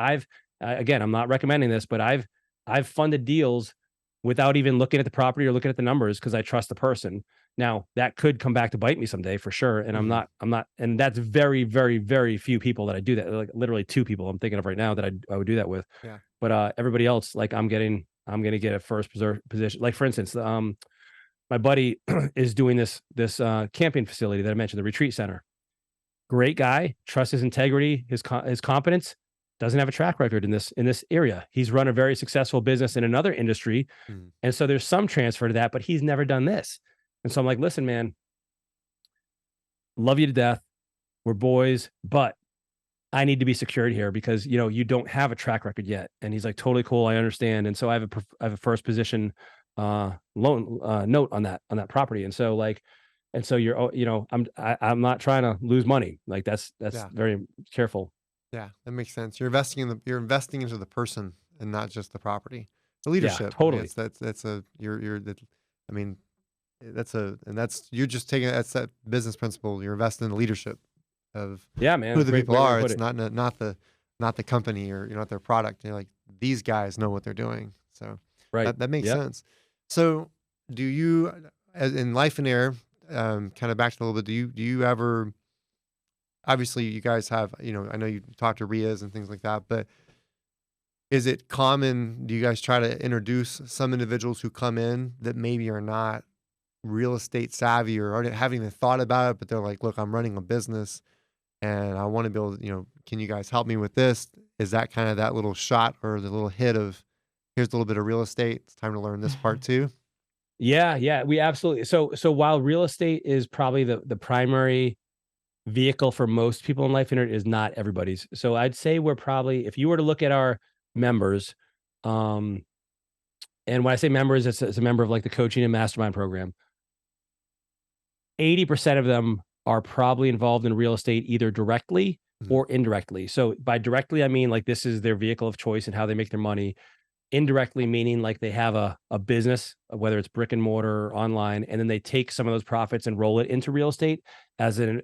again, I'm not recommending this, but I've funded deals without even looking at the property or looking at the numbers because I trust the person. Now, that could come back to bite me someday for sure. And mhm, I'm not, and that's very, very, very few people that I do that. Like, literally 2 people I'm thinking of right now that I would do that with. yeah, But everybody else, like, I'm going to get a first position. Like, for instance, my buddy is doing this camping facility that I mentioned, the retreat center. Great guy, trust his integrity, his competence. Doesn't have a track record in this area. He's run a very successful business in another industry, mhm, and so there's some transfer to that, but he's never done this. And so I'm like, listen, man, love you to death. We're boys, but I need to be secured here because you don't have a track record yet. And he's like, totally cool, I understand. And so I have a first position loan note on that property. And so like, and so I'm not trying to lose money. Like, that's yeah, very careful. yeah. That makes sense. You're investing into the person and not just the property. The Yeah, leadership. I mean, totally. that's a you're the, I mean, that's you're just taking that's that business principle. You're investing in the leadership of Yeah, who man. the Great, people great way to are. put It's it. not the company or not their product. You're like, these guys know what they're doing. So Right. that makes Yep. sense. So do you, as in Life and Air, kind of back to a little bit, do you ever, obviously you guys have, I know you talk to RIAs and things like that, but is it common, do you guys try to introduce some individuals who come in that maybe are not real estate savvy or haven't even thought about it, but they're like, look, I'm running a business and I want to be able to, can you guys help me with this? Is that kind of that little shot or the little hit of, here's a little bit of real estate. It's time to learn this part too. Yeah, yeah, we absolutely. So while real estate is probably the primary vehicle for most people in life, and it is not everybody's. So I'd say we're probably, if you were to look at our members, um, and when I say members, it's a member of like the coaching and mastermind program. 80% of them are probably involved in real estate either directly Mhm. or indirectly. So by directly, I mean like this is their vehicle of choice and how they make their money. indirectly meaning like they have a business, whether it's brick and mortar or online, and then they take some of those profits and roll it into real estate as an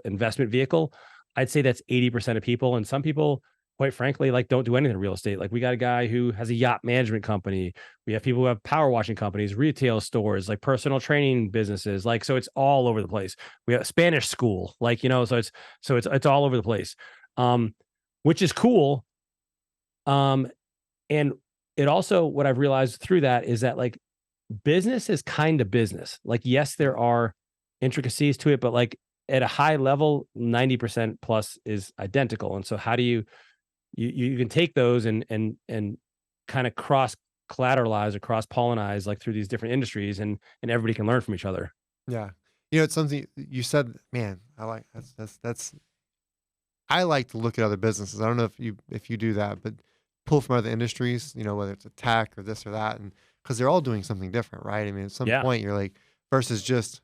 investment vehicle. I'd say that's 80% of people. And some people, quite frankly, like don't do anything in real estate. Like we got a guy who has a yacht management company. We have people who have power washing companies, retail stores, like personal training businesses. Like, so it's all over the place. We have a Spanish school, like, so it's all over the place. Which is cool. And it also, what I've realized through that is that like business is kind of business. Like, yes, there are intricacies to it, but like at a high level, 90% plus is identical. And so how do you can take those and kind of cross collateralize or cross pollinize like through these different industries, and everybody can learn from each other. Yeah. It's something you said, man, I like that's I like to look at other businesses. I don't know if you do that, but pull from other industries, whether it's a tech or this or that, and because they're all doing something different, right? I mean, at some Yeah. point you're like, versus just,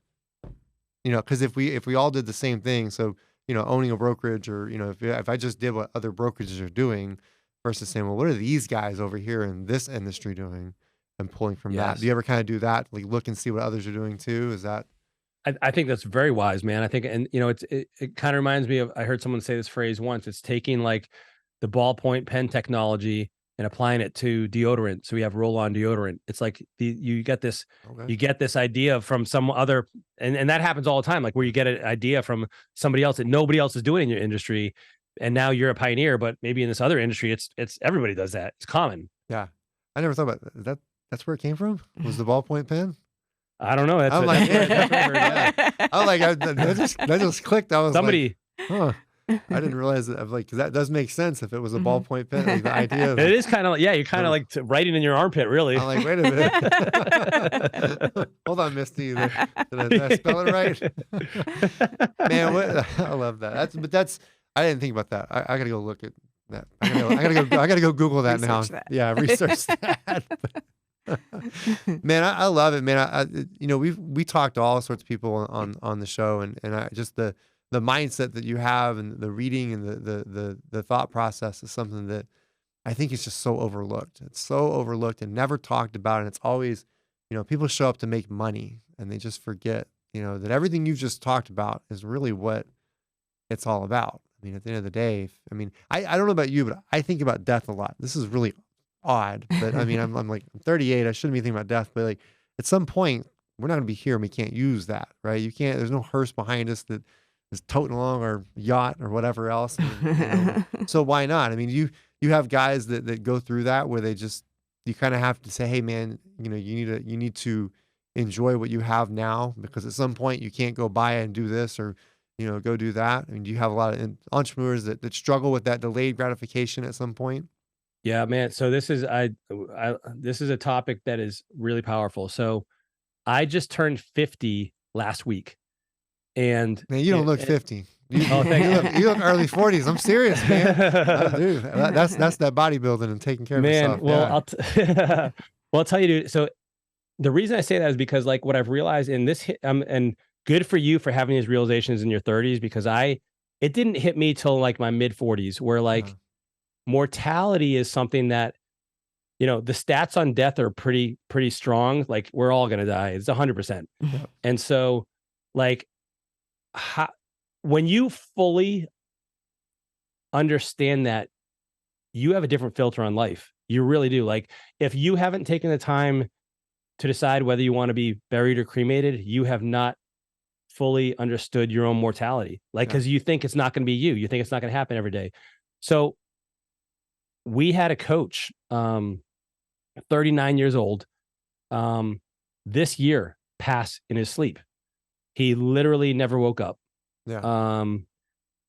because if we all did the same thing, so owning a brokerage, or if I just did what other brokerages are doing, versus saying, well, what are these guys over here in this industry doing, and pulling from that. Yes. Do you ever kind of do that, like look and see what others are doing too? Is that? I think that's very wise, man. I think, and it kind of reminds me of, I heard someone say this phrase once. It's taking like the ballpoint pen technology and applying it to deodorant. So we have roll-on deodorant. It's like you get this idea from some other, and that happens all the time. Like where you get an idea from somebody else that nobody else is doing in your industry, and now you're a pioneer. But maybe in this other industry, it's everybody does that. It's common. Yeah, I never thought about that. That's where it came from. Was the ballpoint pen? I don't know. That's I'm like, that's yeah, what I heard, yeah. I'm like, that just clicked. I was Somebody. like, huh. I didn't realize that. I'm like, 'cause that does make sense if it was a ballpoint pen. Like the idea of It is kind of like, yeah, you're kind of like writing in your armpit, really. I'm like, wait a minute. Hold on, Misty. Did I spell it right? Man, I love that. I didn't think about that. I gotta go look at that. I gotta go Google that now. Research that. Yeah, research that. Man, I love it, man. We talked to all sorts of people on the show, and I just the mindset that you have, and the reading, and the thought process is something that I think is just so overlooked. It's so overlooked and never talked about. And it's always, people show up to make money, and they just forget, that everything you've just talked about is really what it's all about. I mean, at the end of the day, I don't know about you, but I think about death a lot. This is really odd, but I mean, I'm 38. I shouldn't be thinking about death, but like at some point we're not gonna be here, and we can't use that, right? There's no hearse behind us that is toting along our yacht or whatever else. So why not? I mean, you have guys that go through that where you kind of have to say, hey man, you need to enjoy what you have now, because at some point you can't go buy it and do this, or go do that. I mean, do you have a lot of entrepreneurs that struggle with that delayed gratification at some point? Yeah, man. So this is this is a topic that is really powerful. So I just turned 50 last week, and Man, you don't look 50. Oh, thank you look early 40s. I'm serious, man. Dude, that's that bodybuilding and taking care of yourself. Well, I'll tell you, dude. So the reason I say that is because like what I've realized in this, and good for you for having these realizations in your 30s, because it didn't hit me till like my mid 40s, where like mortality is something that, the stats on death are pretty strong. Like we're all going to die. It's 100%. And so like when you fully understand that, you have a different filter on life. You really do. Like if you haven't taken the time to decide whether you want to be buried or cremated, you have not fully understood your own mortality. Like, cause you think it's not going to be you. You think it's not going to happen every day. So we had a coach, 39 years old, this year pass in his sleep. He literally never woke up. Yeah.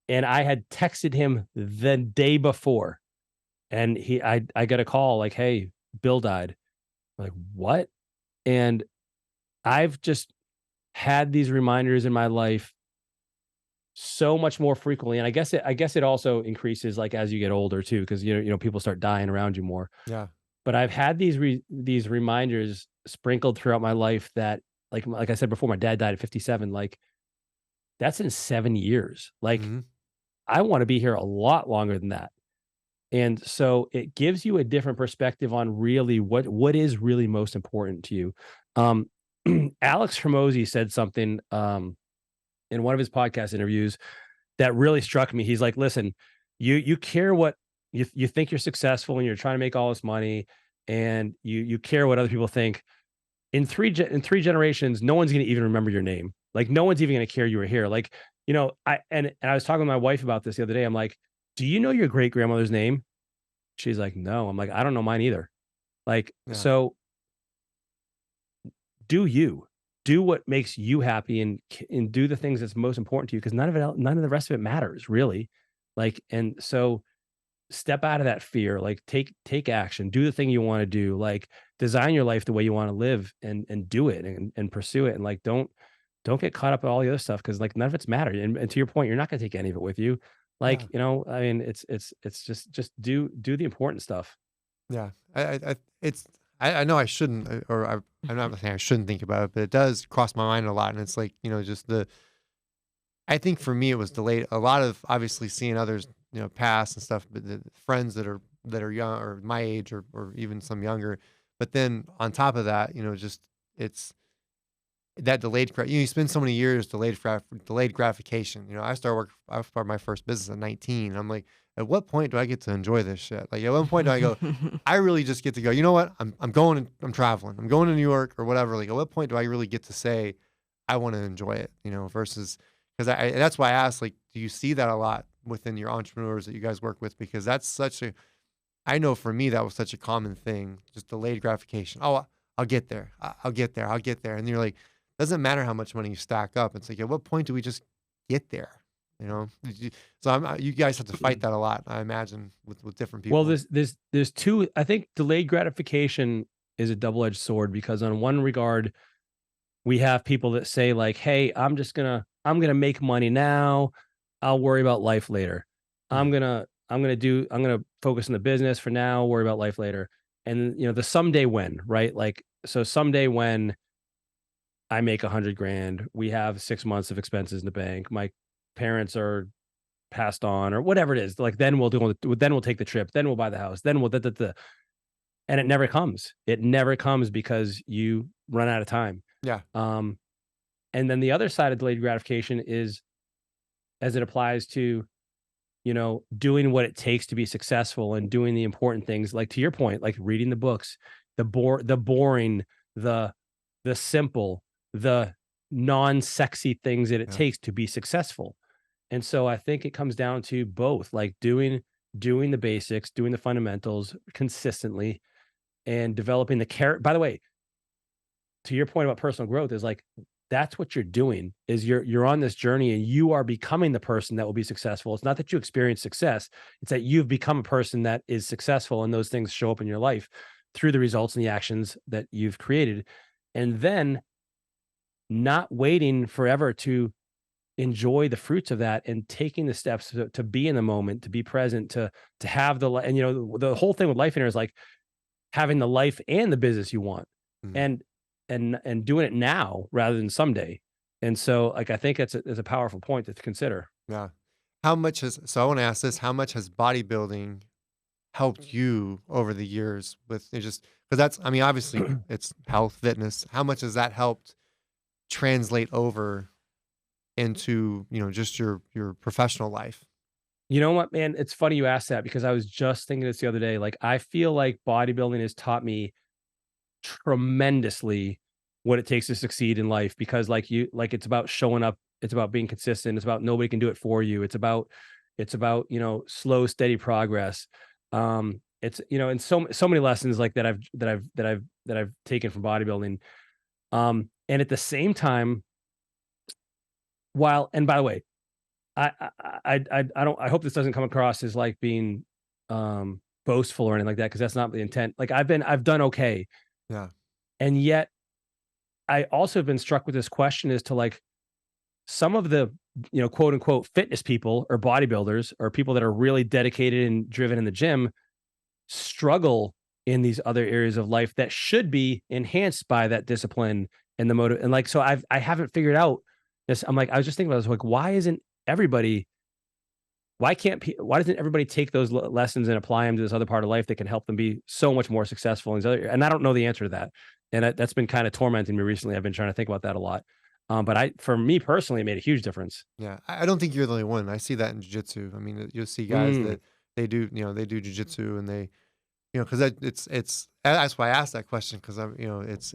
And I had texted him the day before, and I got a call like, hey, Bill died. I'm like, what? And I've just had these reminders in my life so much more frequently. And I guess it also increases like as you get older too, because people start dying around you more. Yeah. But I've had these reminders sprinkled throughout my life that like I said before, my dad died at 57. Like that's in 7 years. Like I want to be here a lot longer than that. And so it gives you a different perspective on really what is really most important to you. Um, Alex Hormozy said something in one of his podcast interviews that really struck me. He's like, listen, you care what you think you're successful and you're trying to make all this money and you care what other people think. In three generations, no one's going to even remember your name. Like no one's even going to care you were here. Like, and I was talking to my wife about this the other day. I'm like, do you know your great grandmother's name? She's like, no. I'm like, I don't know mine either. Like, Yeah. so do what makes you happy and do the things that's most important to you because none of the rest of it matters really. Like, and so step out of that fear, like take action, do the thing you want to do, like design your life the way you want to live and do it and pursue it. And like, don't get caught up in all the other stuff because like none of it's matter. And to your point, you're not going to take any of it with you. Like, Yeah. I mean, it's just do the important stuff. Yeah. I know I shouldn't, I'm not saying I shouldn't think about it, but it does cross my mind a lot. And it's like, just I think for me, it was delayed. A lot of obviously seeing others, pass and stuff, but the friends that are young or my age or even some younger. But then on top of that, just it's that you spend so many years delayed gratification. I started my first business at 19. I'm like, at what point do I get to enjoy this shit? Like, at what point do I go, I really just get to go, you know what? I'm traveling. I'm going to New York or whatever. Like, at what point do I really get to say, I want to enjoy it, versus, because that's why I asked, like, do you see that a lot within your entrepreneurs that you guys work with? Because I know for me, that was such a common thing, just delayed gratification. Oh, I'll get there. I'll get there. I'll get there. And you're like, doesn't matter how much money you stack up. It's like, at what point do we just get there? So you guys have to fight that a lot, I imagine, with different people. Well, there's two. I think delayed gratification is a double-edged sword because on one regard, we have people that say like, "Hey, I'm gonna make money now. I'll worry about life later. Mhm. I'm gonna focus on the business for now. Worry about life later." And the someday when, right? Like, so someday when I make 100 grand, we have 6 months of expenses in the bank. My parents are passed on or whatever it is. Like then we'll take the trip. Then we'll buy the house. Then we'll and it never comes. It never comes because you run out of time. Yeah. Um, and then the other side of delayed gratification is as it applies to, doing what it takes to be successful and doing the important things, like to your point, like reading the books, the boring, the simple, the non-sexy things that it Yeah. takes to be successful. And so I think it comes down to both, like doing the basics, doing the fundamentals consistently and developing the character. By the way, to your point about personal growth is like that's what you're doing is you're on this journey and you are becoming the person that will be successful. It's not that you experience success, it's that you've become a person that is successful and those things show up in your life through the results and the actions that you've created. And then not waiting forever to enjoy the fruits of that and taking the steps to be in the moment, to be present, to have and the whole thing with Lifeonaire is like having the life and the business you want, Mhm. and and doing it now rather than someday. And so like I think it's a powerful point to consider. Yeah. So I want to ask this, how much has bodybuilding helped you over the years with it, just because I mean, obviously it's health, fitness. How much has that helped translate over into, just your professional life? You know what, man? It's funny you asked that because I was just thinking this the other day. Like I feel like bodybuilding has taught me tremendously what it takes to succeed in life because like it's about showing up, it's about being consistent, it's about nobody can do it for you, it's about slow steady progress. It's and so many lessons like that I've taken from bodybuilding. And at the same time, and by the way, I don't, I hope this doesn't come across as like being boastful or anything like that because that's not the intent. Like I've done okay. Yeah. And yet I also have been struck with this question as to like some of the, quote unquote fitness people or bodybuilders or people that are really dedicated and driven in the gym struggle in these other areas of life that should be enhanced by that discipline and the motive. And like, so I haven't figured out this. I'm like, I was just thinking about this, like, why isn't everybody why doesn't everybody take those lessons and apply them to this other part of life that can help them be so much more successful in these other, and I don't know the answer to that. And that's been kind of tormenting me recently. I've been trying to think about that a lot. But for me personally, it made a huge difference. Yeah, I don't think you're the only one. I see that in jiu-jitsu. I mean, you'll see guys Mm, that they do jiu-jitsu and they, because that's why I asked that question because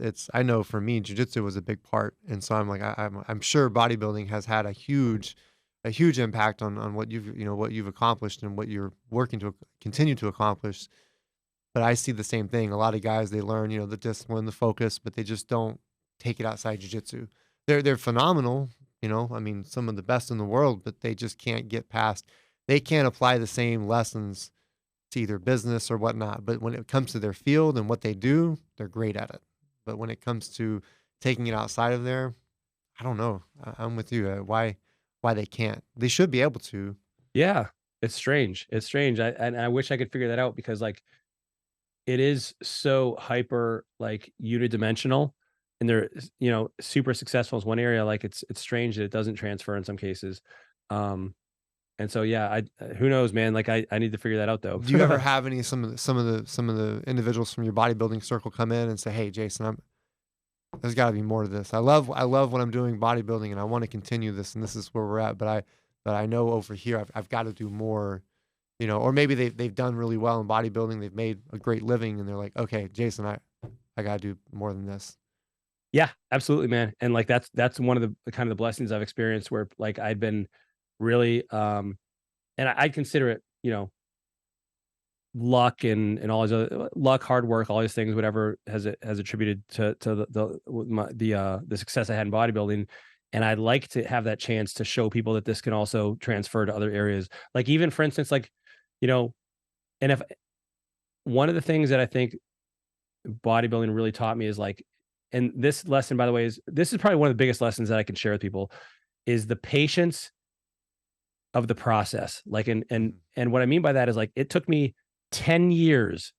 it's I know for me jiu-jitsu was a big part, and so I'm like I'm sure bodybuilding has had a huge impact on what you've accomplished and what you're working to continue to accomplish. But I see the same thing. A lot of guys, they learn, the discipline, the focus, but they just don't take it outside jiu-jitsu. They're phenomenal, I mean, some of the best in the world, but they just can't get past. They can't apply the same lessons to either business or whatnot. But when it comes to their field and what they do, they're great at it. But when it comes to taking it outside of there, I don't know. I'm with you. Why they can't? They should be able to. yeah, it's strange. It's strange. I wish I could figure that out because like it is so hyper like unidimensional and they're super successful in one area. Like it's strange that it doesn't transfer in some cases. Um, and so yeah, who knows, man? Like I need to figure that out though. Do you ever have some of the individuals from your bodybuilding circle come in and say, "Hey, Jason, there's got to be more to this. I love what I'm doing bodybuilding, and I want to continue this, and this is where we're at. But I know over here I've got to do more." Or maybe they've done really well in bodybuilding. They've made a great living, and they're like, "Okay, Jason, I got to do more than this." Yeah, absolutely, man. And like that's one of the kind of the blessings I've experienced where like I'd been really and I'd consider it, luck and all these other luck, hard work, all these things, whatever has attributed to the success I had in bodybuilding. And I'd like to have that chance to show people that this can also transfer to other areas. Like even for instance, like, and if one of the things that I think bodybuilding really taught me is like, and this lesson, by the way, this is probably one of the biggest lessons that I can share with people is the patience of the process. Like, and what I mean by that is like, it took me 10 years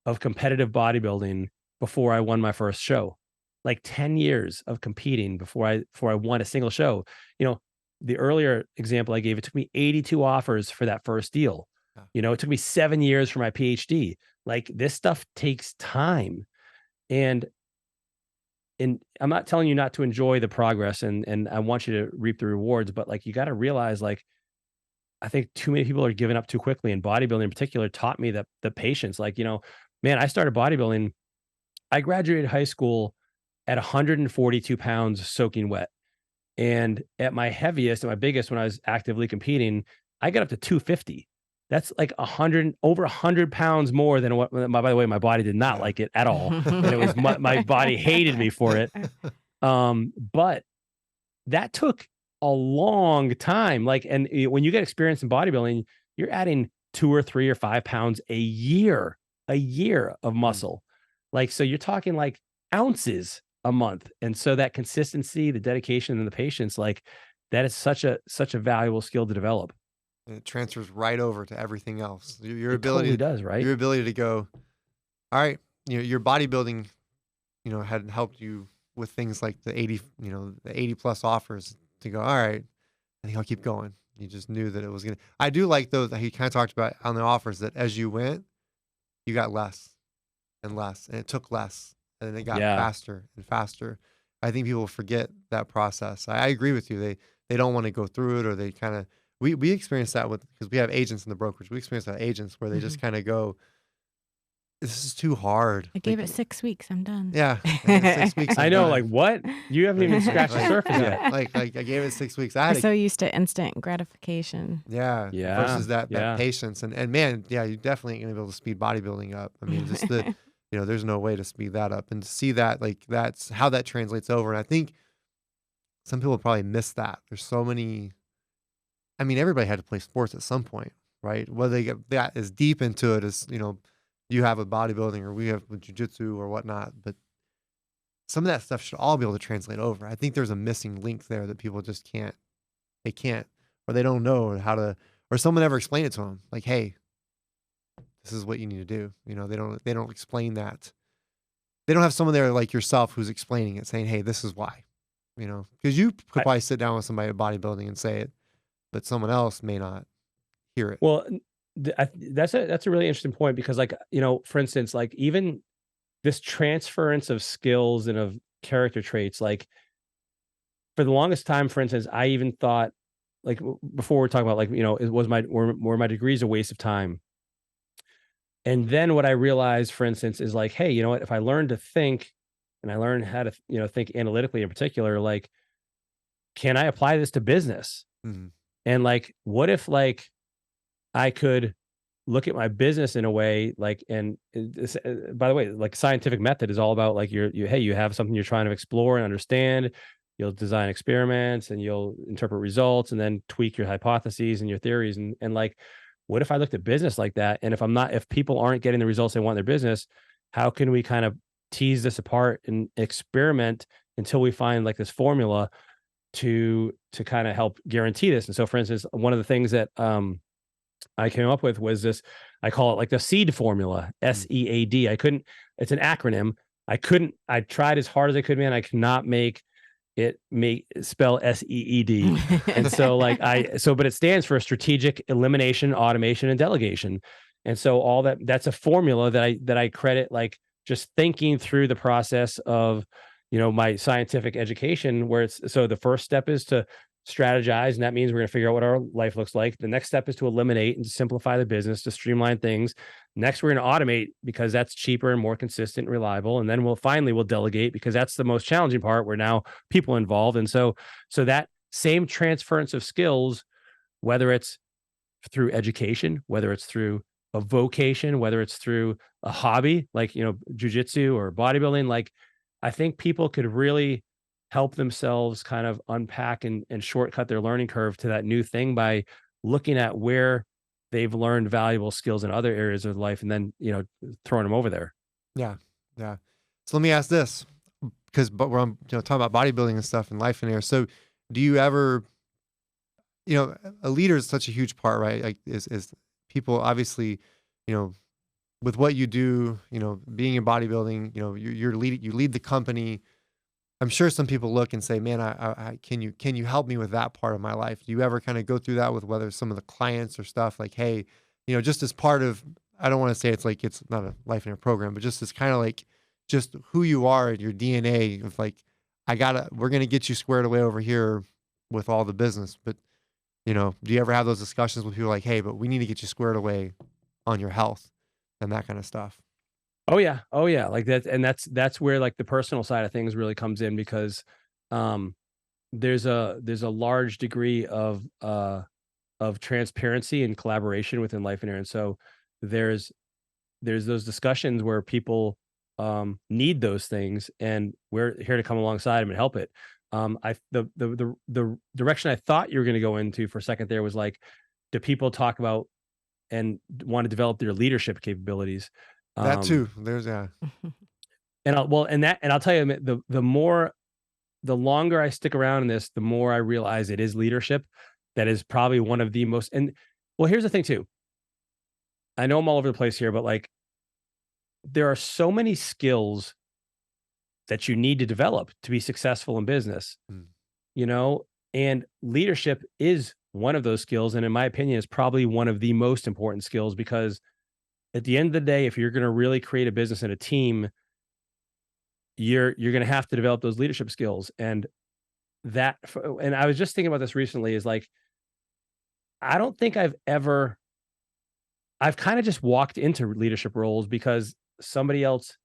of competitive bodybuilding before I won my first show, like 10 years of competing before I won a single show. The earlier example I gave, it took me 82 offers for that first deal. It took me 7 years for my PhD. Like this stuff takes time. And I'm not telling you not to enjoy the progress and I want you to reap the rewards, but like, you got to realize like, I think too many people are giving up too quickly, and bodybuilding in particular taught me that the patience, like, man, I started bodybuilding. I graduated high school at 142 pounds soaking wet. And at my heaviest and my biggest, when I was actively competing, I got up to 250. That's like over 100 pounds more than what, by the way, my body did not like it at all. And it was my body hated me for it. But that took a long time. Like, and when you get experience in bodybuilding, you're adding 2 or 3 or 5 pounds a year of muscle. Like, so you're talking like ounces a month. And so that consistency, the dedication and the patience, like that is such a valuable skill to develop. And it transfers right over to everything else. Your It ability totally does, right? Your ability to go, all right, your bodybuilding, had helped you with things like the 80 plus offers to go, all right, I think I'll keep going. You just knew that it was going to, I do like those that he kind of talked about on the offers that as you went, you got less and less, and it took less, and it got faster and faster. I think people forget that process. I agree with you. They don't want to go through it, or they kind of, we experience that because we have agents in the brokerage. We experience that agents where they just kind of go, this is too hard. I gave it 6 weeks. I'm done. Yeah. 6 weeks. I know, like what? You haven't even scratched the surface yet. Like I gave it 6 weeks. I'm so used to instant gratification. Yeah. Versus that patience. And man, yeah, you definitely ain't gonna be able to speed bodybuilding up. I mean, just there's no way to speed that up. And to see that, like that's how that translates over. And I think some people probably miss that. There's so many, I mean, everybody had to play sports at some point, right? Whether they get that as deep into it as, you have a bodybuilding or we have jiu-jitsu or whatnot, but some of that stuff should all be able to translate over. I think there's a missing link there that people just can't, or they don't know how to, or someone never explained it to them. Like, hey, this is what you need to do. They don't explain that. They don't have someone there like yourself who's explaining it, saying, hey, this is why, because you could probably sit down with somebody at bodybuilding and say it, but someone else may not. hear it. Well, that's a really interesting point because, like, for instance, like even this transference of skills and of character traits, like for the longest time, for instance, I even thought, like, before we're talking about, like, were my degrees a waste of time? And then what I realized, for instance, is like, hey, you know what? If I learn to think, and I learn how to, think analytically in particular, like, can I apply this to business? Mhm. And like, what if like I could look at my business in a way like, and by the way, like scientific method is all about like hey, you have something you're trying to explore and understand. You'll design experiments and you'll interpret results and then tweak your hypotheses and your theories. And like, what if I looked at business like that? And if people aren't getting the results they want in their business, how can we kind of tease this apart and experiment until we find like this formula to kind of help guarantee this? And so, for instance, one of the things that I came up with was this, I call it like the SEED formula, Mm. SEAD. It's an acronym. I tried as hard as I could, man. I cannot make spell SEED. And so like but it stands for strategic elimination, automation, and delegation. And so that's a formula that I credit like just thinking through the process of, my scientific education, where so the first step is to strategize, and that means we're going to figure out what our life looks like. The next step is to eliminate and simplify the business, to streamline things. Next, we're going to automate because that's cheaper and more consistent and reliable. And then we'll delegate because that's the most challenging part, where now people involved. And so that same transference of skills, whether it's through education, whether it's through a vocation, whether it's through a hobby, like, jujitsu or bodybuilding, like I think people could really help themselves kind of unpack and shortcut their learning curve to that new thing by looking at where they've learned valuable skills in other areas of life and then, throwing them over there. Yeah, yeah. So let me ask this, because but we're on, talking about bodybuilding and stuff and life in here. So do you ever, a leader is such a huge part, right? Like is people obviously, you know, with what you do, being in bodybuilding, you lead the company. I'm sure some people look and say, "Man, can you help me with that part of my life?" Do you ever kind of go through that with whether some of the clients or stuff like, "Hey, just as part of," I don't want to say it's like it's not a life in a program, but just as kind of like just who you are and your DNA of like, we're gonna get you squared away over here with all the business, but do you ever have those discussions with people like, "Hey, but we need to get you squared away on your health and that kind of stuff?" Oh yeah. Oh yeah. Like that. And that's where like the personal side of things really comes in because, um, there's a large degree of transparency and collaboration within Lifeonaire. And so there's those discussions where people need those things, and we're here to come alongside them and help it. I the direction I thought you were going to go into for a second there was like, do people talk about and want to develop their leadership capabilities? That Um, too. There's yeah. and I'll tell you, the longer I stick around in this, the more I realize it is leadership that is probably one of the most. And well, here's the thing too. I know I'm all over the place here, but like there are so many skills that you need to develop to be successful in business, Mm. you know, and leadership is one of those skills. And in my opinion, is probably one of the most important skills because at the end of the day, if you're going to really create a business and a team, you're going to have to develop those leadership skills. And I was just thinking about this recently is like, I don't think I've kind of just walked into leadership roles because somebody else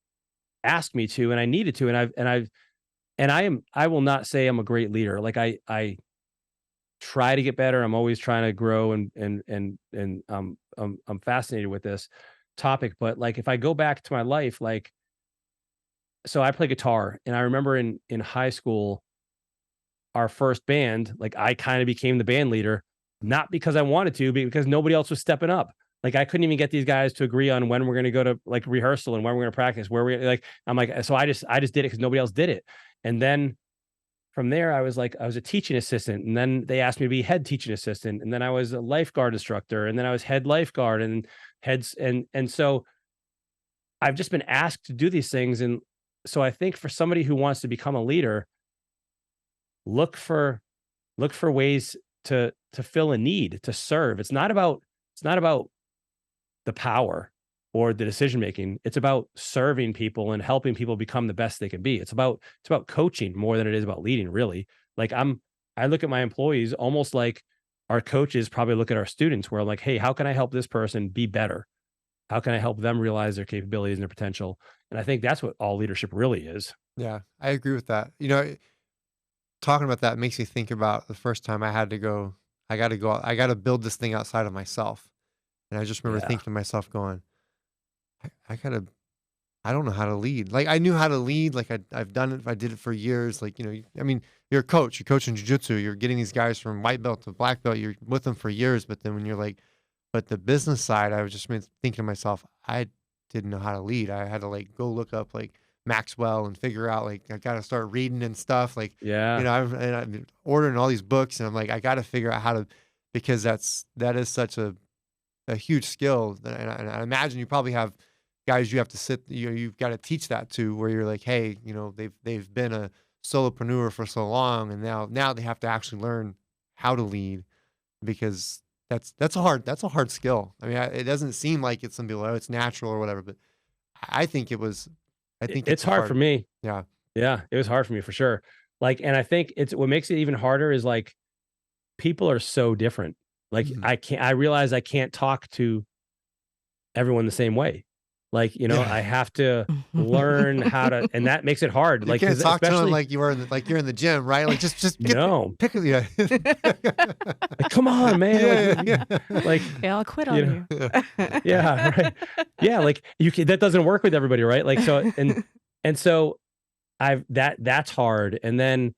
asked me to and I needed to. I will not say I'm a great leader. Like I try to get better. I'm always trying to grow and I'm fascinated with this topic. But like if I go back to my life, like so I play guitar and I remember in high school, our first band, like I kind of became the band leader, not because I wanted to, but because nobody else was stepping up. Like I couldn't even get these guys to agree on when we're going to go to like rehearsal and when we're going to practice, where we like, I'm like, so I just did it because nobody else did it. And then from there, I was a teaching assistant, and then they asked me to be head teaching assistant, and then I was a lifeguard instructor, and then I was head lifeguard and heads, and so I've just been asked to do these things, and so I think for somebody who wants to become a leader, look for ways to fill a need, to serve. It's not about it's not about the power or the decision making. It's about serving people and helping people become the best they can be. It's about coaching more than it is about leading, really. Like I look at my employees almost like our coaches probably look at our students, where I'm like, hey, how can I help this person be better? How can I help them realize their capabilities and their potential? And I think that's what all leadership really is. Yeah, I agree with that. You know, talking about that makes me think about the first time I had to go. I got to build this thing outside of myself. And I just remember Yeah. thinking to myself, going, I gotta I don't know how to lead. Like I knew how to lead. Like I've done it. I did it for years. Like, you know, I mean, you're a coach. You're coaching jujitsu. You're getting these guys from white belt to black belt. You're with them for years. But then when you're like, but the business side, I was just thinking to myself, I didn't know how to lead. I had to like go look up like Maxwell and figure out like I got to start reading and stuff. Like, you Yeah. know, I'm ordering all these books, and I'm like, I got to figure out how to, because that is such a huge skill. And I imagine you probably have guys you have to you've got to teach that to, where you're like, hey, you know, they've been a solopreneur for so long, and now they have to actually learn how to lead, because that's a hard skill. I mean, it doesn't seem like it's some people, oh, it's natural or whatever, but I think it was, I think It's it's hard for hard. me. Yeah. Yeah. It was hard for me for sure. Like, and I think it's what makes it even harder is like people are so different. Like Mhm. I realize I can't talk to everyone the same way. Like, Yeah. I have to learn how to, and that makes it hard. You Like, can't cause talk to them especially, like you are like you're in the gym, right? Like just get no, pick it. Yeah. like, come on, man. Like, Yeah, yeah, like, Yeah, I'll quit you on know, you. yeah. yeah, right. Yeah. Like that doesn't work with everybody. Right. Like, so that's hard. And then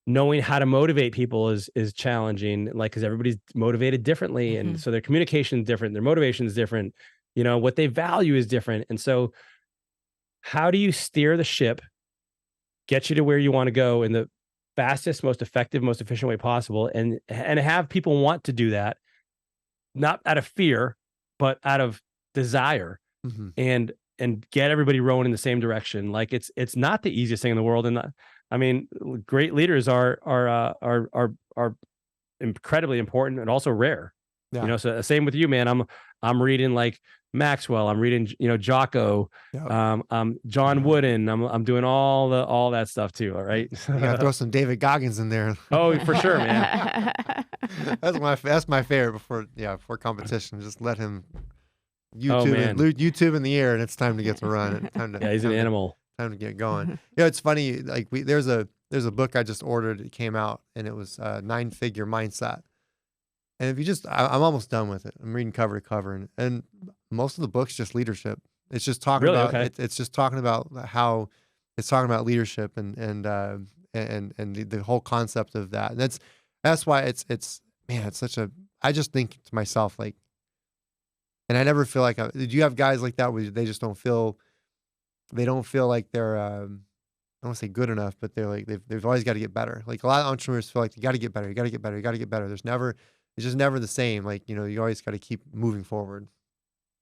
knowing how to motivate people is challenging, like, cause everybody's motivated differently. And Mhm. so their communication is different, their motivation is different, what they value is different. And so how do you steer the ship, get you to where you want to go in the fastest, most effective, most efficient way possible, and have people want to do that, not out of fear, but out of desire, Mhm. and get everybody rowing in the same direction. Like it's not the easiest thing in the world. And I mean, great leaders are incredibly important and also rare. Yeah. So same with you, man. I'm reading like Maxwell. I'm reading, Jocko, Yep. John Yeah. Wooden. I'm doing all that stuff too. All right. You gotta throw some David Goggins in there. Oh, for sure, man. That's my favorite before competition. Just let him Oh man. YouTube in the air, and it's time to get to run. And Yeah, he's an animal. time to get going. Yeah, it's funny. Like there's a book I just ordered. It came out, and it was 9-figure mindset. And if you just, I'm almost done with it. I'm reading cover to cover, and most of the book's just leadership. It's just talking Really? about Okay. it's just talking about how it's talking about leadership and the whole concept of that. And that's why it's man, it's such a. I just think to myself like, and I never feel like. Did you have guys like that where they just they don't feel like they're I don't want to say good enough, but they're like they've always got to get better. Like a lot of entrepreneurs feel like you got to get better, you got to get better, you got to get better. It's just never the same. Like, you know, you always got to keep moving forward.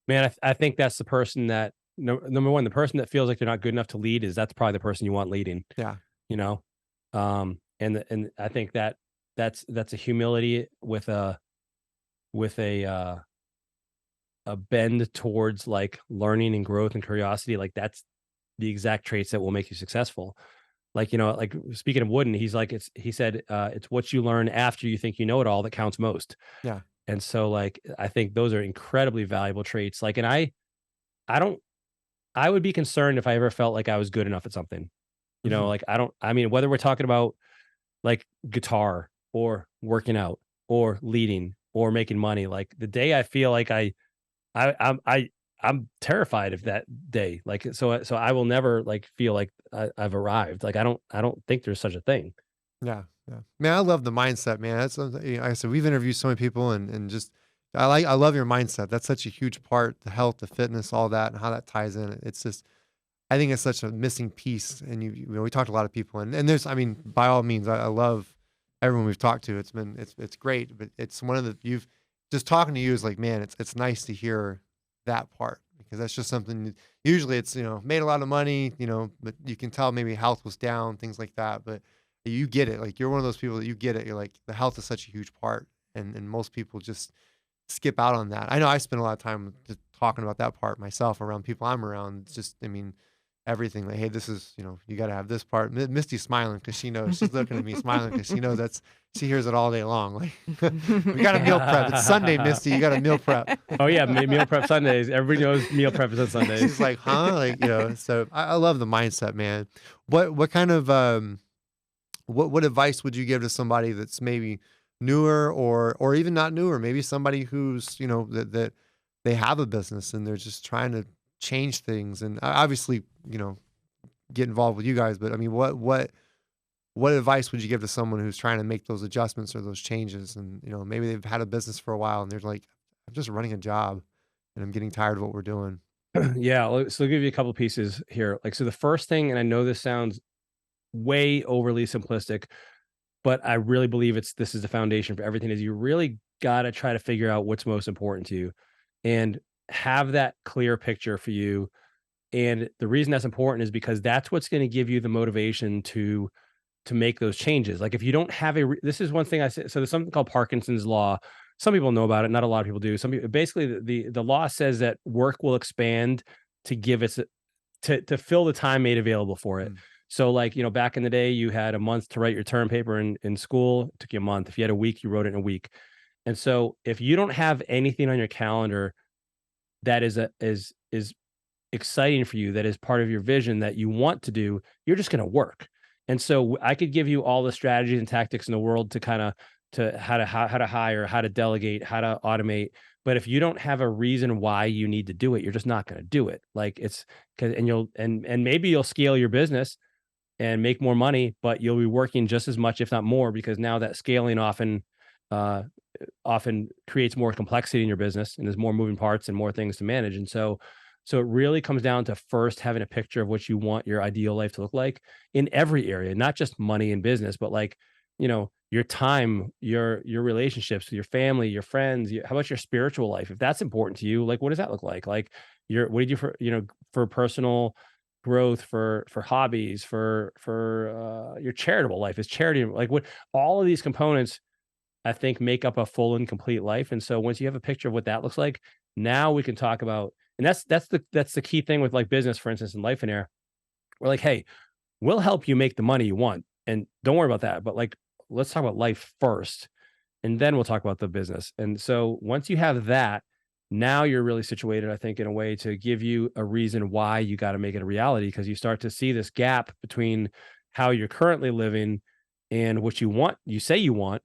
Man, I think that's the person that number one, the person that feels like they're not good enough to lead that's probably the person you want leading. Yeah. You know, and I think that's a humility with a bend towards like learning and growth and curiosity. Like that's the exact traits that will make you successful. Like, like speaking of Wooden, he said, it's what you learn after you think you know it all that counts most. Yeah. And so like, I think those are incredibly valuable traits. Like, and I don't, I would be concerned if I ever felt like I was good enough at something, Mhm. like, I mean, whether we're talking about like guitar or working out or leading or making money, like the day I feel like I I'm terrified of that day. Like, so I will never like feel like I've arrived. Like, I don't think there's such a thing. Yeah. Yeah. Man, I love the mindset, man. That's something, you know, like I said, we've interviewed so many people, and just, I love your mindset. That's such a huge part, the health, the fitness, all that, and how that ties in. It's just, I think it's such a missing piece. And you know, we talked to a lot of people, and there's, I mean, by all means, I love everyone we've talked to. It's great, but it's one of you've just talking to you is like, man, it's nice to hear that part, because that's just something. Usually, it's, you know, made a lot of money, you know, but you can tell maybe health was down, things like that. But you get it, like you're one of those people that you get it. You're like, the health is such a huge part, and most people just skip out on that. I know I spend a lot of time just talking about that part myself around people I'm around. It's just, I mean, everything like, hey, this is, you got to have this part. Misty's smiling because she knows, she's looking at me smiling because she knows she hears it all day long. Like, we got to meal prep. It's Sunday, Misty. You got to meal prep. Oh yeah, meal prep Sundays. Everybody knows meal prep is on Sundays. She's like, huh? Like, so I love the mindset, man. What kind of, what advice would you give to somebody that's maybe newer or even not newer, maybe somebody who's, that they have a business and they're just trying to change things and obviously, get involved with you guys, but I mean, what advice would you give to someone who's trying to make those adjustments or those changes? And, maybe they've had a business for a while and they're like, I'm just running a job and I'm getting tired of what we're doing. Yeah. So I'll give you a couple pieces here. Like, so the first thing, and I know this sounds way overly simplistic, but I really believe this is the foundation for everything, is you really got to try to figure out what's most important to you and have that clear picture for you. And the reason that's important is because that's what's going to give you the motivation to make those changes. Like if you don't have this is one thing I said. So there's something called Parkinson's law. Some people know about it. Not a lot of people do. Some people, basically the law says that work will expand to give it to fill the time made available for it. So like, back in the day, you had a month to write your term paper in school. It took you a month. If you had a week, you wrote it in a week. And so if you don't have anything on your calendar that is exciting for you, that is part of your vision that you want to do, you're just going to work. And so I could give you all the strategies and tactics in the world to kind of how to hire, how to delegate, how to automate. But if you don't have a reason why you need to do it, you're just not going to do it. Like and maybe you'll scale your business and make more money, but you'll be working just as much, if not more, because now that scaling often creates more complexity in your business and there's more moving parts and more things to manage. And so it really comes down to first having a picture of what you want your ideal life to look like in every area, not just money and business, but like, your time, your relationships with your family, your friends, how about your spiritual life? If that's important to you, like, what does that look like? Like what did you for personal growth, for hobbies, for your charitable life? Is charity, like, what all of these components I think make up a full and complete life. And so once you have a picture of what that looks like, now we can talk about, and that's the key thing with like business, for instance, in Lifeonaire. We're like, hey, we'll help you make the money you want, and don't worry about that. But like, let's talk about life first, and then we'll talk about the business. And so once you have that, now you're really situated, I think, in a way to give you a reason why you got to make it a reality, because you start to see this gap between how you're currently living and what you want, you say you want.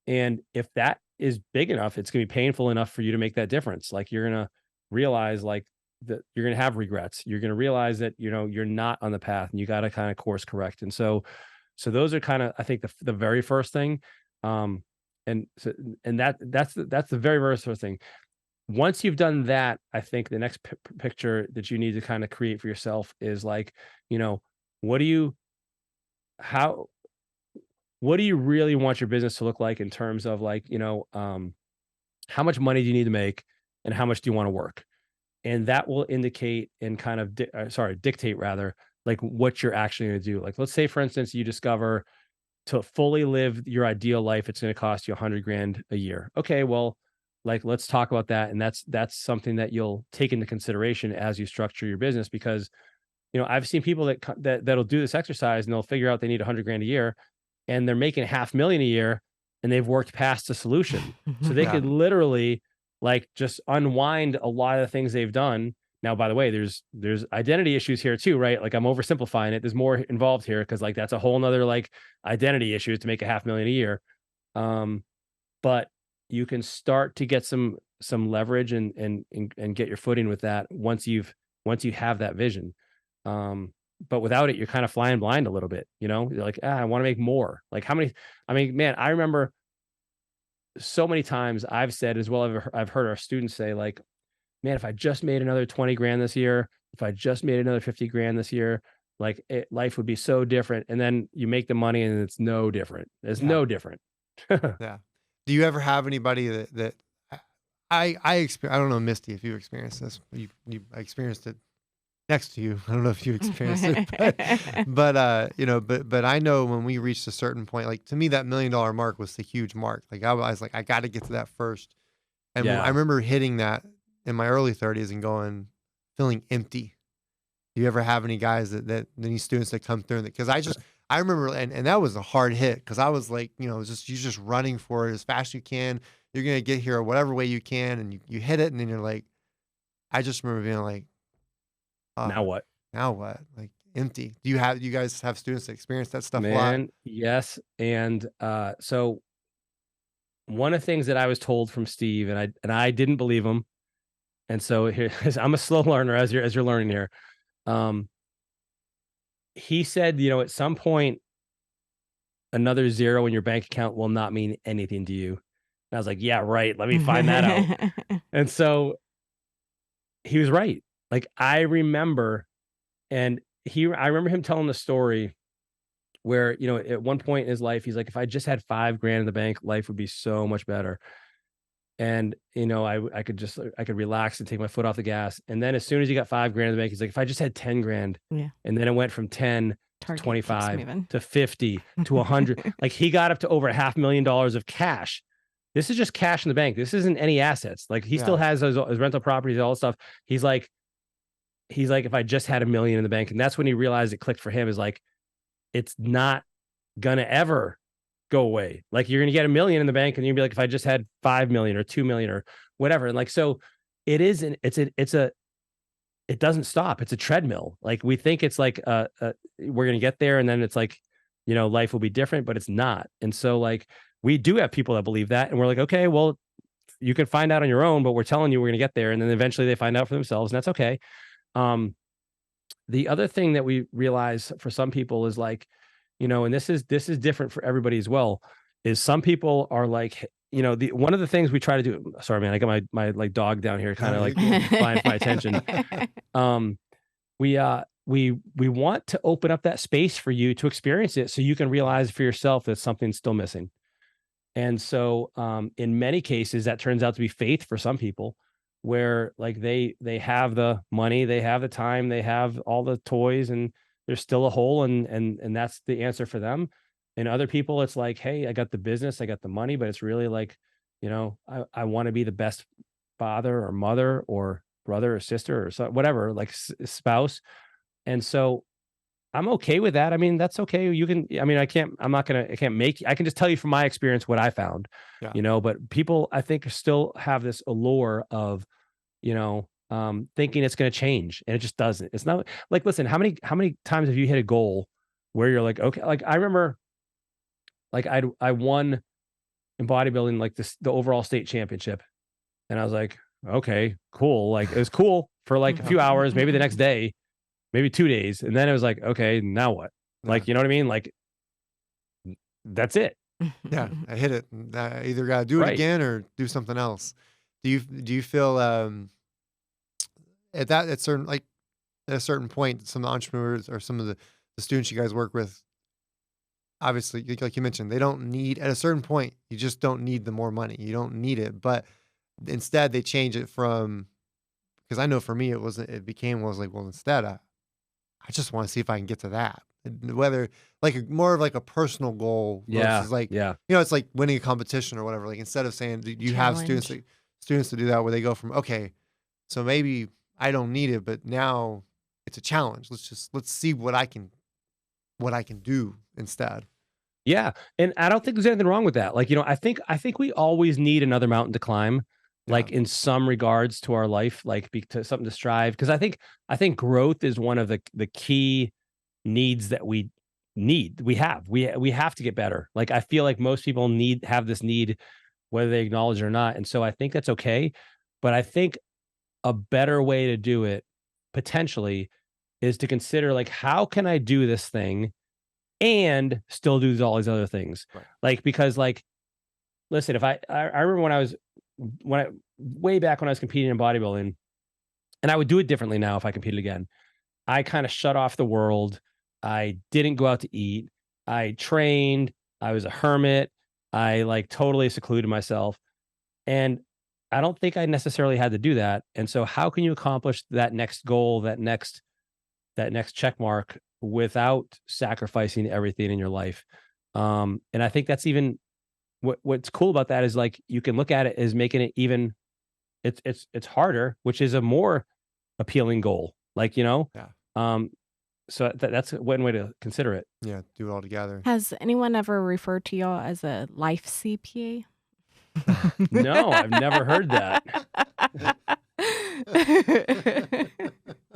And if that is big enough, it's going to be painful enough for you to make that difference. Like you're going to realize like that you're going to have regrets. You're going to realize that, you're not on the path and you got to kind of course correct. And so those are kind of, I think, the very first thing. And that's the very, very first thing. Once you've done that, I think the next picture that you need to kind of create for yourself is like, what do you really want your business to look like in terms of like, how much money do you need to make and how much do you want to work? And that will indicate and kind of, dictate rather, like what you're actually going to do. Like, let's say, for instance, you discover to fully live your ideal life, it's going to cost you $100,000 a year. Okay, well, like, let's talk about that. And that's something that you'll take into consideration as you structure your business, because, I've seen people that'll do this exercise and they'll figure out they need $100,000 a year, and they're making $500,000 a year, and they've worked past the solution. So they could literally like just unwind a lot of the things they've done. Now, by the way, there's identity issues here too, right? Like I'm oversimplifying it. There's more involved here, because like that's a whole nother like identity issue to make $500,000 a year. But you can start to get some leverage and get your footing with that once you have that vision. But without it, you're kind of flying blind a little bit, you're like, I want to make more. Like man, I remember so many times I've said as well, I've heard our students say like, man, if I just made another 20 grand this year, if I just made another 50 grand this year, like life would be so different. And then you make the money and it's no different. It's no different. Yeah. Do you ever have anybody that I don't know, Misty, if you experienced this, you experienced it next to you. I don't know if you experienced it, but I know when we reached a certain point, like to me, that $1 million mark was the huge mark. Like I was like, I got to get to that first. And I remember hitting that in my early 30s and feeling empty. Do you ever have any guys that any students that come through? Because I remember, and that was a hard hit because I was like, you're just running for it as fast as you can. You're going to get here whatever way you can. And you hit it. And then you're like, I just remember being like, now what? Now what? Like empty. Do you guys have students that experience that stuff a lot? Man, yes. And so one of the things that I was told from Steve, and I didn't believe him. And so here, I'm a slow learner as you're learning here. He said, at some point, another zero in your bank account will not mean anything to you. And I was like, yeah, right. Let me find that out. And so he was right. Like I remember, I remember him telling the story where, at one point in his life, he's like, if I just had $5,000 in the bank, life would be so much better. And, I could relax and take my foot off the gas. And then as soon as he got $5,000 in the bank, he's like, if I just had 10 grand, Yeah. And then it went from 10 to Target keeps 25 moving. to 50 to 100. Like he got up to over $500,000 of cash. This is just cash in the bank. This isn't any assets. Like he still has his rental properties, all that stuff. He's like, if I just had $1 million in the bank. And that's when he realized it clicked for him, is like, it's not gonna ever go away. Like you're gonna get $1 million in the bank and you'll be like, if I just had 5 million or 2 million or whatever. And like, so it is, it doesn't stop. It's a treadmill. Like we think it's like, we're going to get there. And then it's like, life will be different, but it's not. And so like, we do have people that believe that. And we're like, okay, well, you can find out on your own, but we're telling you we're going to get there. And then eventually they find out for themselves, and that's okay. The other thing that we realize for some people is like, and this is different for everybody as well, is some people are like, one of the things we try to do, sorry, man, I got my like dog down here kind of like vying for my attention. We want to open up that space for you to experience it so you can realize for yourself that something's still missing. And so in many cases, that turns out to be faith for some people, where like they have the money, they have the time, they have all the toys, and there's still a hole, and that's the answer for them. And other people, it's like, hey, I got the business, I got the money, but it's really like, I want to be the best father or mother or brother or sister or whatever, like spouse. And so I'm okay with that. I mean, that's okay. You can, I can't I can just tell you from my experience what I found, but people, I think, still have this allure of, thinking it's going to change, and it just doesn't. It's not like, listen, how many times have you hit a goal where you're like, okay, like I remember, like I won in bodybuilding, like the overall state championship. And I was like, okay, cool. Like it was cool for like a few hours, maybe the next day, maybe 2 days. And then it was like, okay, now what? Like, you know what I mean? Like that's it. Yeah, I hit it. I either got to do it again or do something else. Do you feel at a certain point, some entrepreneurs or some of the students you guys work with, obviously, like you mentioned, they don't need, at a certain point, you just don't need the more money. You don't need it. But instead they change it from, because I know for me, instead, I just want to see if I can get to that. Whether like more of like a personal goal versus like, it's like winning a competition or whatever. Like instead of saying, you have students to do that, where they go from, okay, so maybe I don't need it, but now it's a challenge. Let's see what I can do instead. Yeah. And I don't think there's anything wrong with that. Like, I think we always need another mountain to climb, like in some regards to our life, like to something to strive. Cause I think growth is one of the key needs that we need. We have to get better. Like, I feel like most people have this need, whether they acknowledge it or not. And so I think that's okay. But I think a better way to do it potentially is to consider, like, how can I do this thing and still do all these other things? Right. Like, because like, listen, if I remember way back when I was competing in bodybuilding, and I would do it differently now if I competed again. I kind of shut off the world. I didn't go out to eat. I trained. I was a hermit. I like totally secluded myself. And I don't think I necessarily had to do that. And so how can you accomplish that next goal, that next check mark, without sacrificing everything in your life? And I think that's even what's cool about that is like you can look at it as making it even it's harder, which is a more appealing goal. Like, Yeah. so that's one way to consider it. Yeah. Do it all together. Has anyone ever referred to y'all as a life CPA? No, I've never heard that.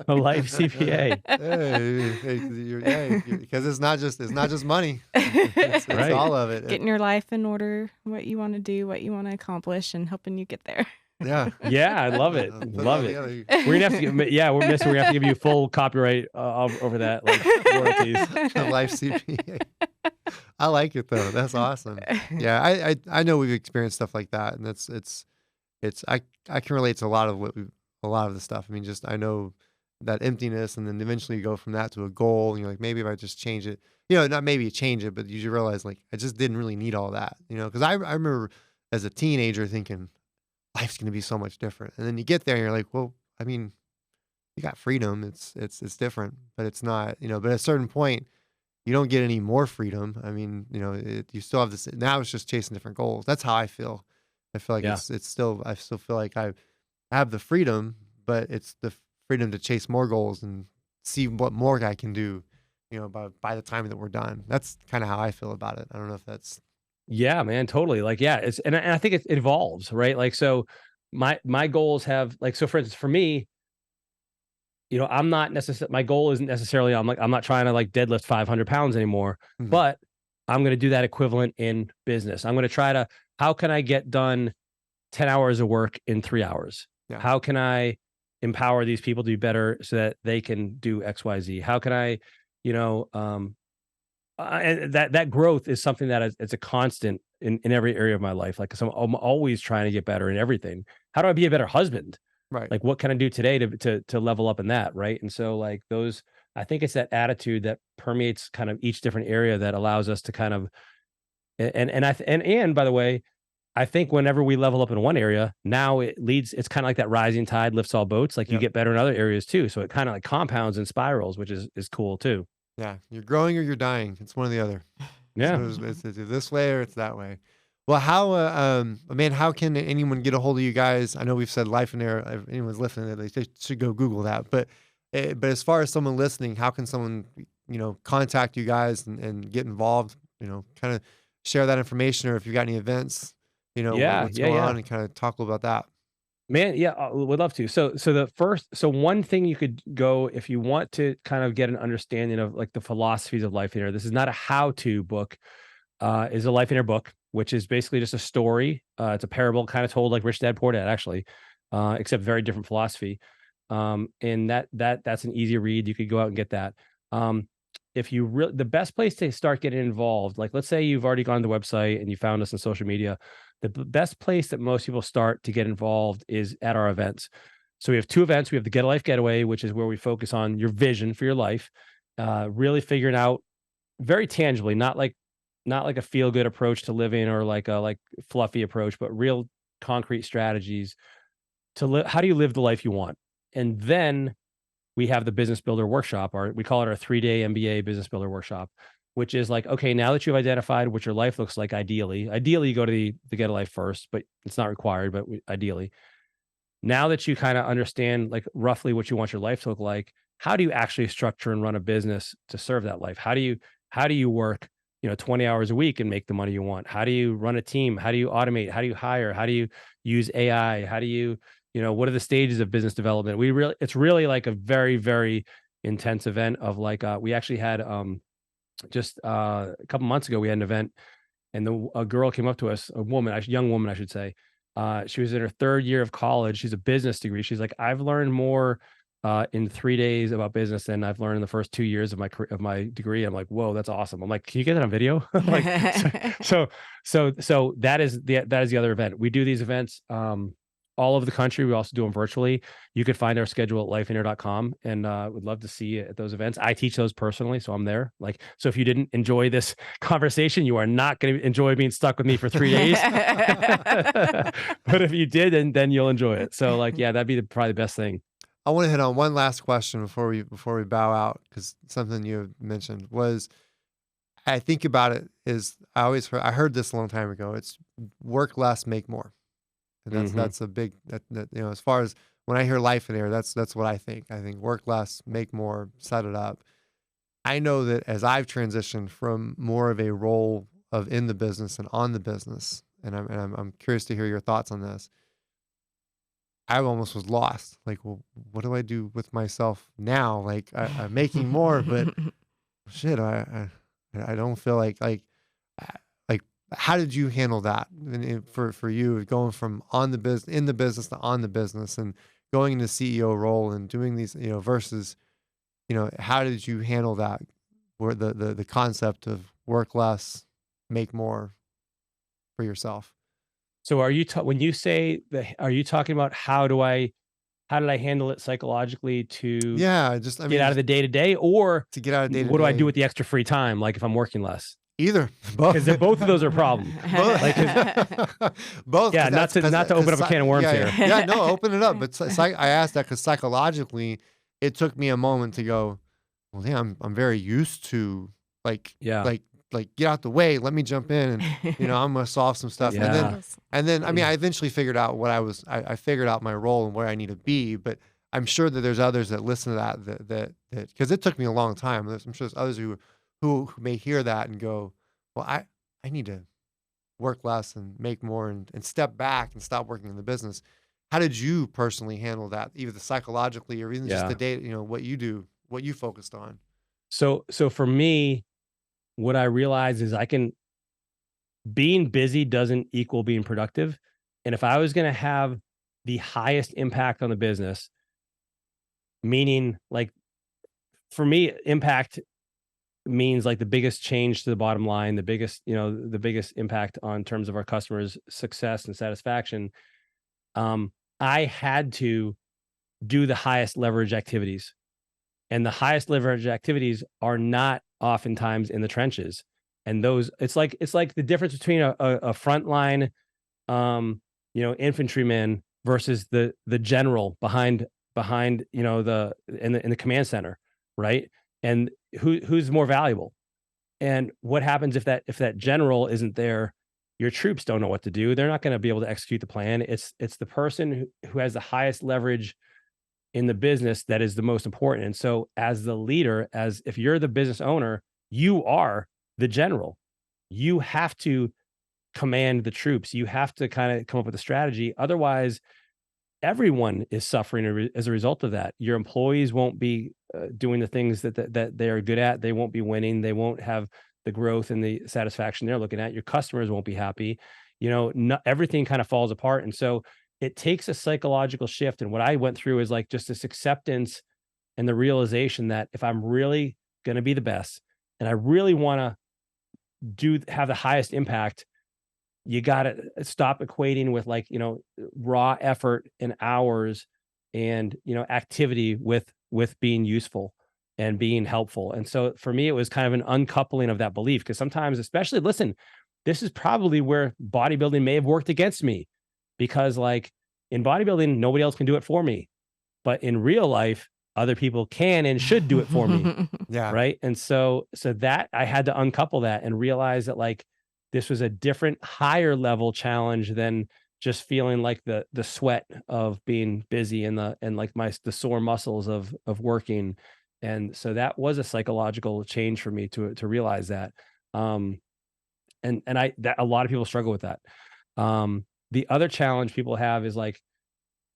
A life CPA. Because it's not just money. It's Right. all of it. Getting your life in order, what you want to do, what you want to accomplish, and helping you get there. Yeah. Yeah, I love it. Put Love all it. together. We're gonna have to we're gonna have to give you full copyright over that, like royalties. Life CPA. I like it though. That's awesome. Yeah, I know we've experienced stuff like that, and I can relate to a lot of the stuff. I mean, just I know that emptiness, and then eventually you go from that to a goal, and you're like, maybe if I just change it, not maybe you change it, but you realize like I just didn't really need all that, because I remember as a teenager thinking life's going to be so much different, and then you get there and you're like, well, I mean, you got freedom. It's different, but it's not, but at a certain point, you don't get any more freedom. I mean, you still have this. Now it's just chasing different goals. That's how I feel. I feel like Yeah. I still feel like I have the freedom, but it's the freedom to chase more goals and see what more I can do, by the time that we're done. That's kind of how I feel about it. I don't know if that's. Yeah, man, totally. Like, yeah, and I think it evolves, right? Like, so my goals have like, so for instance, for me, I'm not necessarily, my goal isn't necessarily, I'm not trying to like deadlift 500 pounds anymore, Mhm. but I'm going to do that equivalent in business. I'm going to try to, how can I get done 10 hours of work in 3 hours? Yeah. How can I empower these people to be better so that they can do X, Y, Z? How can I, and that growth is something that it's a constant in every area of my life. Like, so I'm always trying to get better in everything. How do I be a better husband? Right. Like, what can I do today to level up in that, right? And so like those, I think it's that attitude that permeates kind of each different area that allows us to kind of, and by the way, I think whenever we level up in one area, now it's kind of like that rising tide lifts all boats. Like you Yep. get better in other areas too. So it kind of like compounds and spirals, which is cool too. Yeah. You're growing or you're dying. It's one or the other. Yeah. So it's this way or it's that way. Well, how can anyone get a hold of you guys? I know we've said Lifeonaire. If anyone's listening, they should go Google that. But as far as someone listening, how can someone, contact you guys and get involved? Kind of share that information, or if you got any events, Yeah, what's yeah, going yeah. on, and kind of talk a little about that. Man, yeah, would love to. So one thing you could go if you want to kind of get an understanding of like the philosophies of Lifeonaire. This is not a how-to book, is a Lifeonaire book, which is basically just a story. It's a parable kind of told like Rich Dad Poor Dad, actually, except very different philosophy. And that's an easy read. You could go out and get that. If you really, the best place to start getting involved, like let's say you've already gone to the website and you found us on social media, the best place that most people start to get involved is at our events. So we have 2 events. We have the Get a Life Getaway, which is where we focus on your vision for your life, really figuring out very tangibly, not like a feel good approach to living or like a fluffy approach, but real concrete strategies to live. How do you live the life you want? And then we have the business builder workshop, or we call it our 3-day MBA business builder workshop, which is like, okay, now that you've identified what your life looks like, ideally you go to the Get a Life first, but it's not required, but ideally, now that you kind of understand like roughly what you want your life to look like, how do you actually structure and run a business to serve that life? How do you work, 20 hours a week and make the money you want? How do you run a team? How do you automate? How do you hire? How do you use AI? How do you, what are the stages of business development? It's really like a very, very intense event of like, we actually had, just a couple months ago, we had an event, and a girl came up to us, young woman, I should say. She was in her 3rd year of college. She's a business degree. She's like, I've learned more in 3 days about business than I've learned in the first 2 years of my degree. I'm like, whoa, that's awesome. I'm like, can you get that on video? Like, so that is the other event. We do these events all over the country. We also do them virtually. You could find our schedule at lifeonaire.com, and would love to see you at those events. I teach those personally, so I'm there. Like, so if you didn't enjoy this conversation, you are not going to enjoy being stuck with me for 3 days. But if you did, then you'll enjoy it. So like, yeah, that'd be probably the best thing. I want to hit on one last question before we bow out, because something you mentioned was, I think about it is I heard this a long time ago. It's work less, make more. And Hmm. that's a big that as far as when I hear life in air, that's what I think. I think work less, make more, set it up. I know that as I've transitioned from more of a role of in the business and on the business, and I'm curious to hear your thoughts on this. I almost was lost. Like, well, what do I do with myself now? Like, I'm making more, but shit, I don't feel uh, like how did you handle that for you going from on the business in the business to on the business and going into CEO role and doing these versus how did you handle that where the concept of work less, make more for yourself? So are you when you say that, are you talking about how did I handle it psychologically to Yeah, just I get mean out of just the day to day, or to get out of day to what do I do day. with the extra free time? Like if I'm working less, Either because both. they're both of those are a problem. Like, 'cause- Both, yeah, because that's not to open up a can of worms yeah, here. yeah, no, open it up. But I asked that because psychologically, it took me a moment to go, well, yeah, I'm very used to like Yeah, like get out the way, let me jump in, and I'm gonna solve some stuff, and then yeah, Yes. I mean, I eventually figured out what I figured out my role and where I need to be, but I'm sure that there's others that listen to that because it took me a long time. I'm sure there's others who may hear that and go, well, I need to work less and make more and step back and stop working in the business. How did you personally handle that, either psychologically or even just the yeah. day, what you do, what you focused on? So for me, what I realize is being busy doesn't equal being productive. And if I was going to have the highest impact on the business, meaning like for me, impact means like the biggest change to the bottom line, the biggest, the biggest impact on terms of our customers' success and satisfaction. Um, I had to do the highest leverage activities. And the highest leverage activities are not oftentimes in the trenches. And those, it's like the difference between a frontline infantryman versus the general behind, in the command center, right? And who's more valuable? And what happens if that general isn't there? Your troops don't know what to do. They're not going to be able to execute the plan. It's the person who has the highest leverage in the business that is the most important. And so as the leader, as if you're the business owner, you are the general. You have to command the troops. You have to kind of come up with a strategy. Otherwise, everyone is suffering as a result of that. Your employees won't be doing the things that they are good at. They won't be winning. They won't have the growth and the satisfaction they're looking at. Your customers won't be happy. Everything kind of falls apart. And so it takes a psychological shift. And what I went through is like just this acceptance and the realization that if I'm really going to be the best and I really want to have the highest impact, you got to stop equating with like raw effort and hours and activity with being useful and being helpful. And so for me it was kind of an uncoupling of that belief, because sometimes, especially, listen, this is probably where bodybuilding may have worked against me, because like in bodybuilding nobody else can do it for me, but in real life other people can and should do it for me. Yeah. Right. And so that I had to uncouple that and realize that like this was a different, higher level challenge than just feeling like the sweat of being busy and like the sore muscles of working. And so that was a psychological change for me to realize that. Um and I that a lot of people struggle with that. The other challenge people have is like,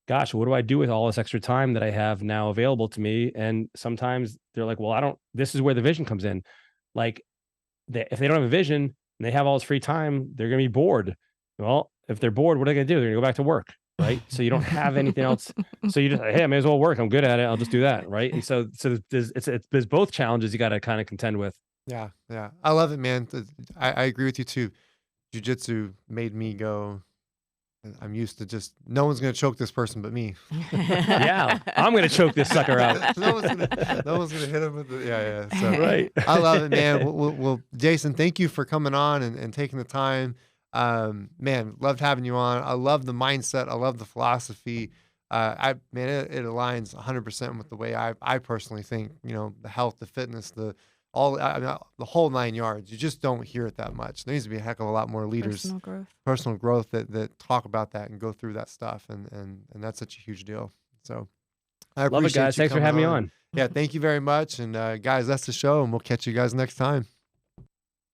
gosh, what do I do with all this extra time that I have now available to me? And sometimes they're like, well, this is where the vision comes in. Like, if they don't have a vision and they have all this free time, they're going to be bored. Well, if they're bored, what are they going to do? They're going to go back to work. Right. So you don't have anything else. So you just, hey, I may as well work. I'm good at it. I'll just do that. Right. And so there's both challenges you got to kind of contend with. Yeah. Yeah. I love it, man. I agree with you too. Jiu-jitsu made me go, I'm used to just, no one's going to choke this person but me. Yeah. I'm going to choke this sucker out. no one's gonna hit him with the, yeah. So Right. I love it, man. Well, Jason, thank you for coming on and taking the time. Man, loved having you on. I love the mindset. I love the philosophy. It aligns 100% with the way I personally think, the health, the fitness, the whole 9 yards. You just don't hear it that much. There needs to be a heck of a lot more leaders, personal growth that talk about that and go through that stuff. And that's such a huge deal. So I Love it, appreciate guys. you Thanks for coming having me on. Yeah, thank you very much. And guys, that's the show, and we'll catch you guys next time.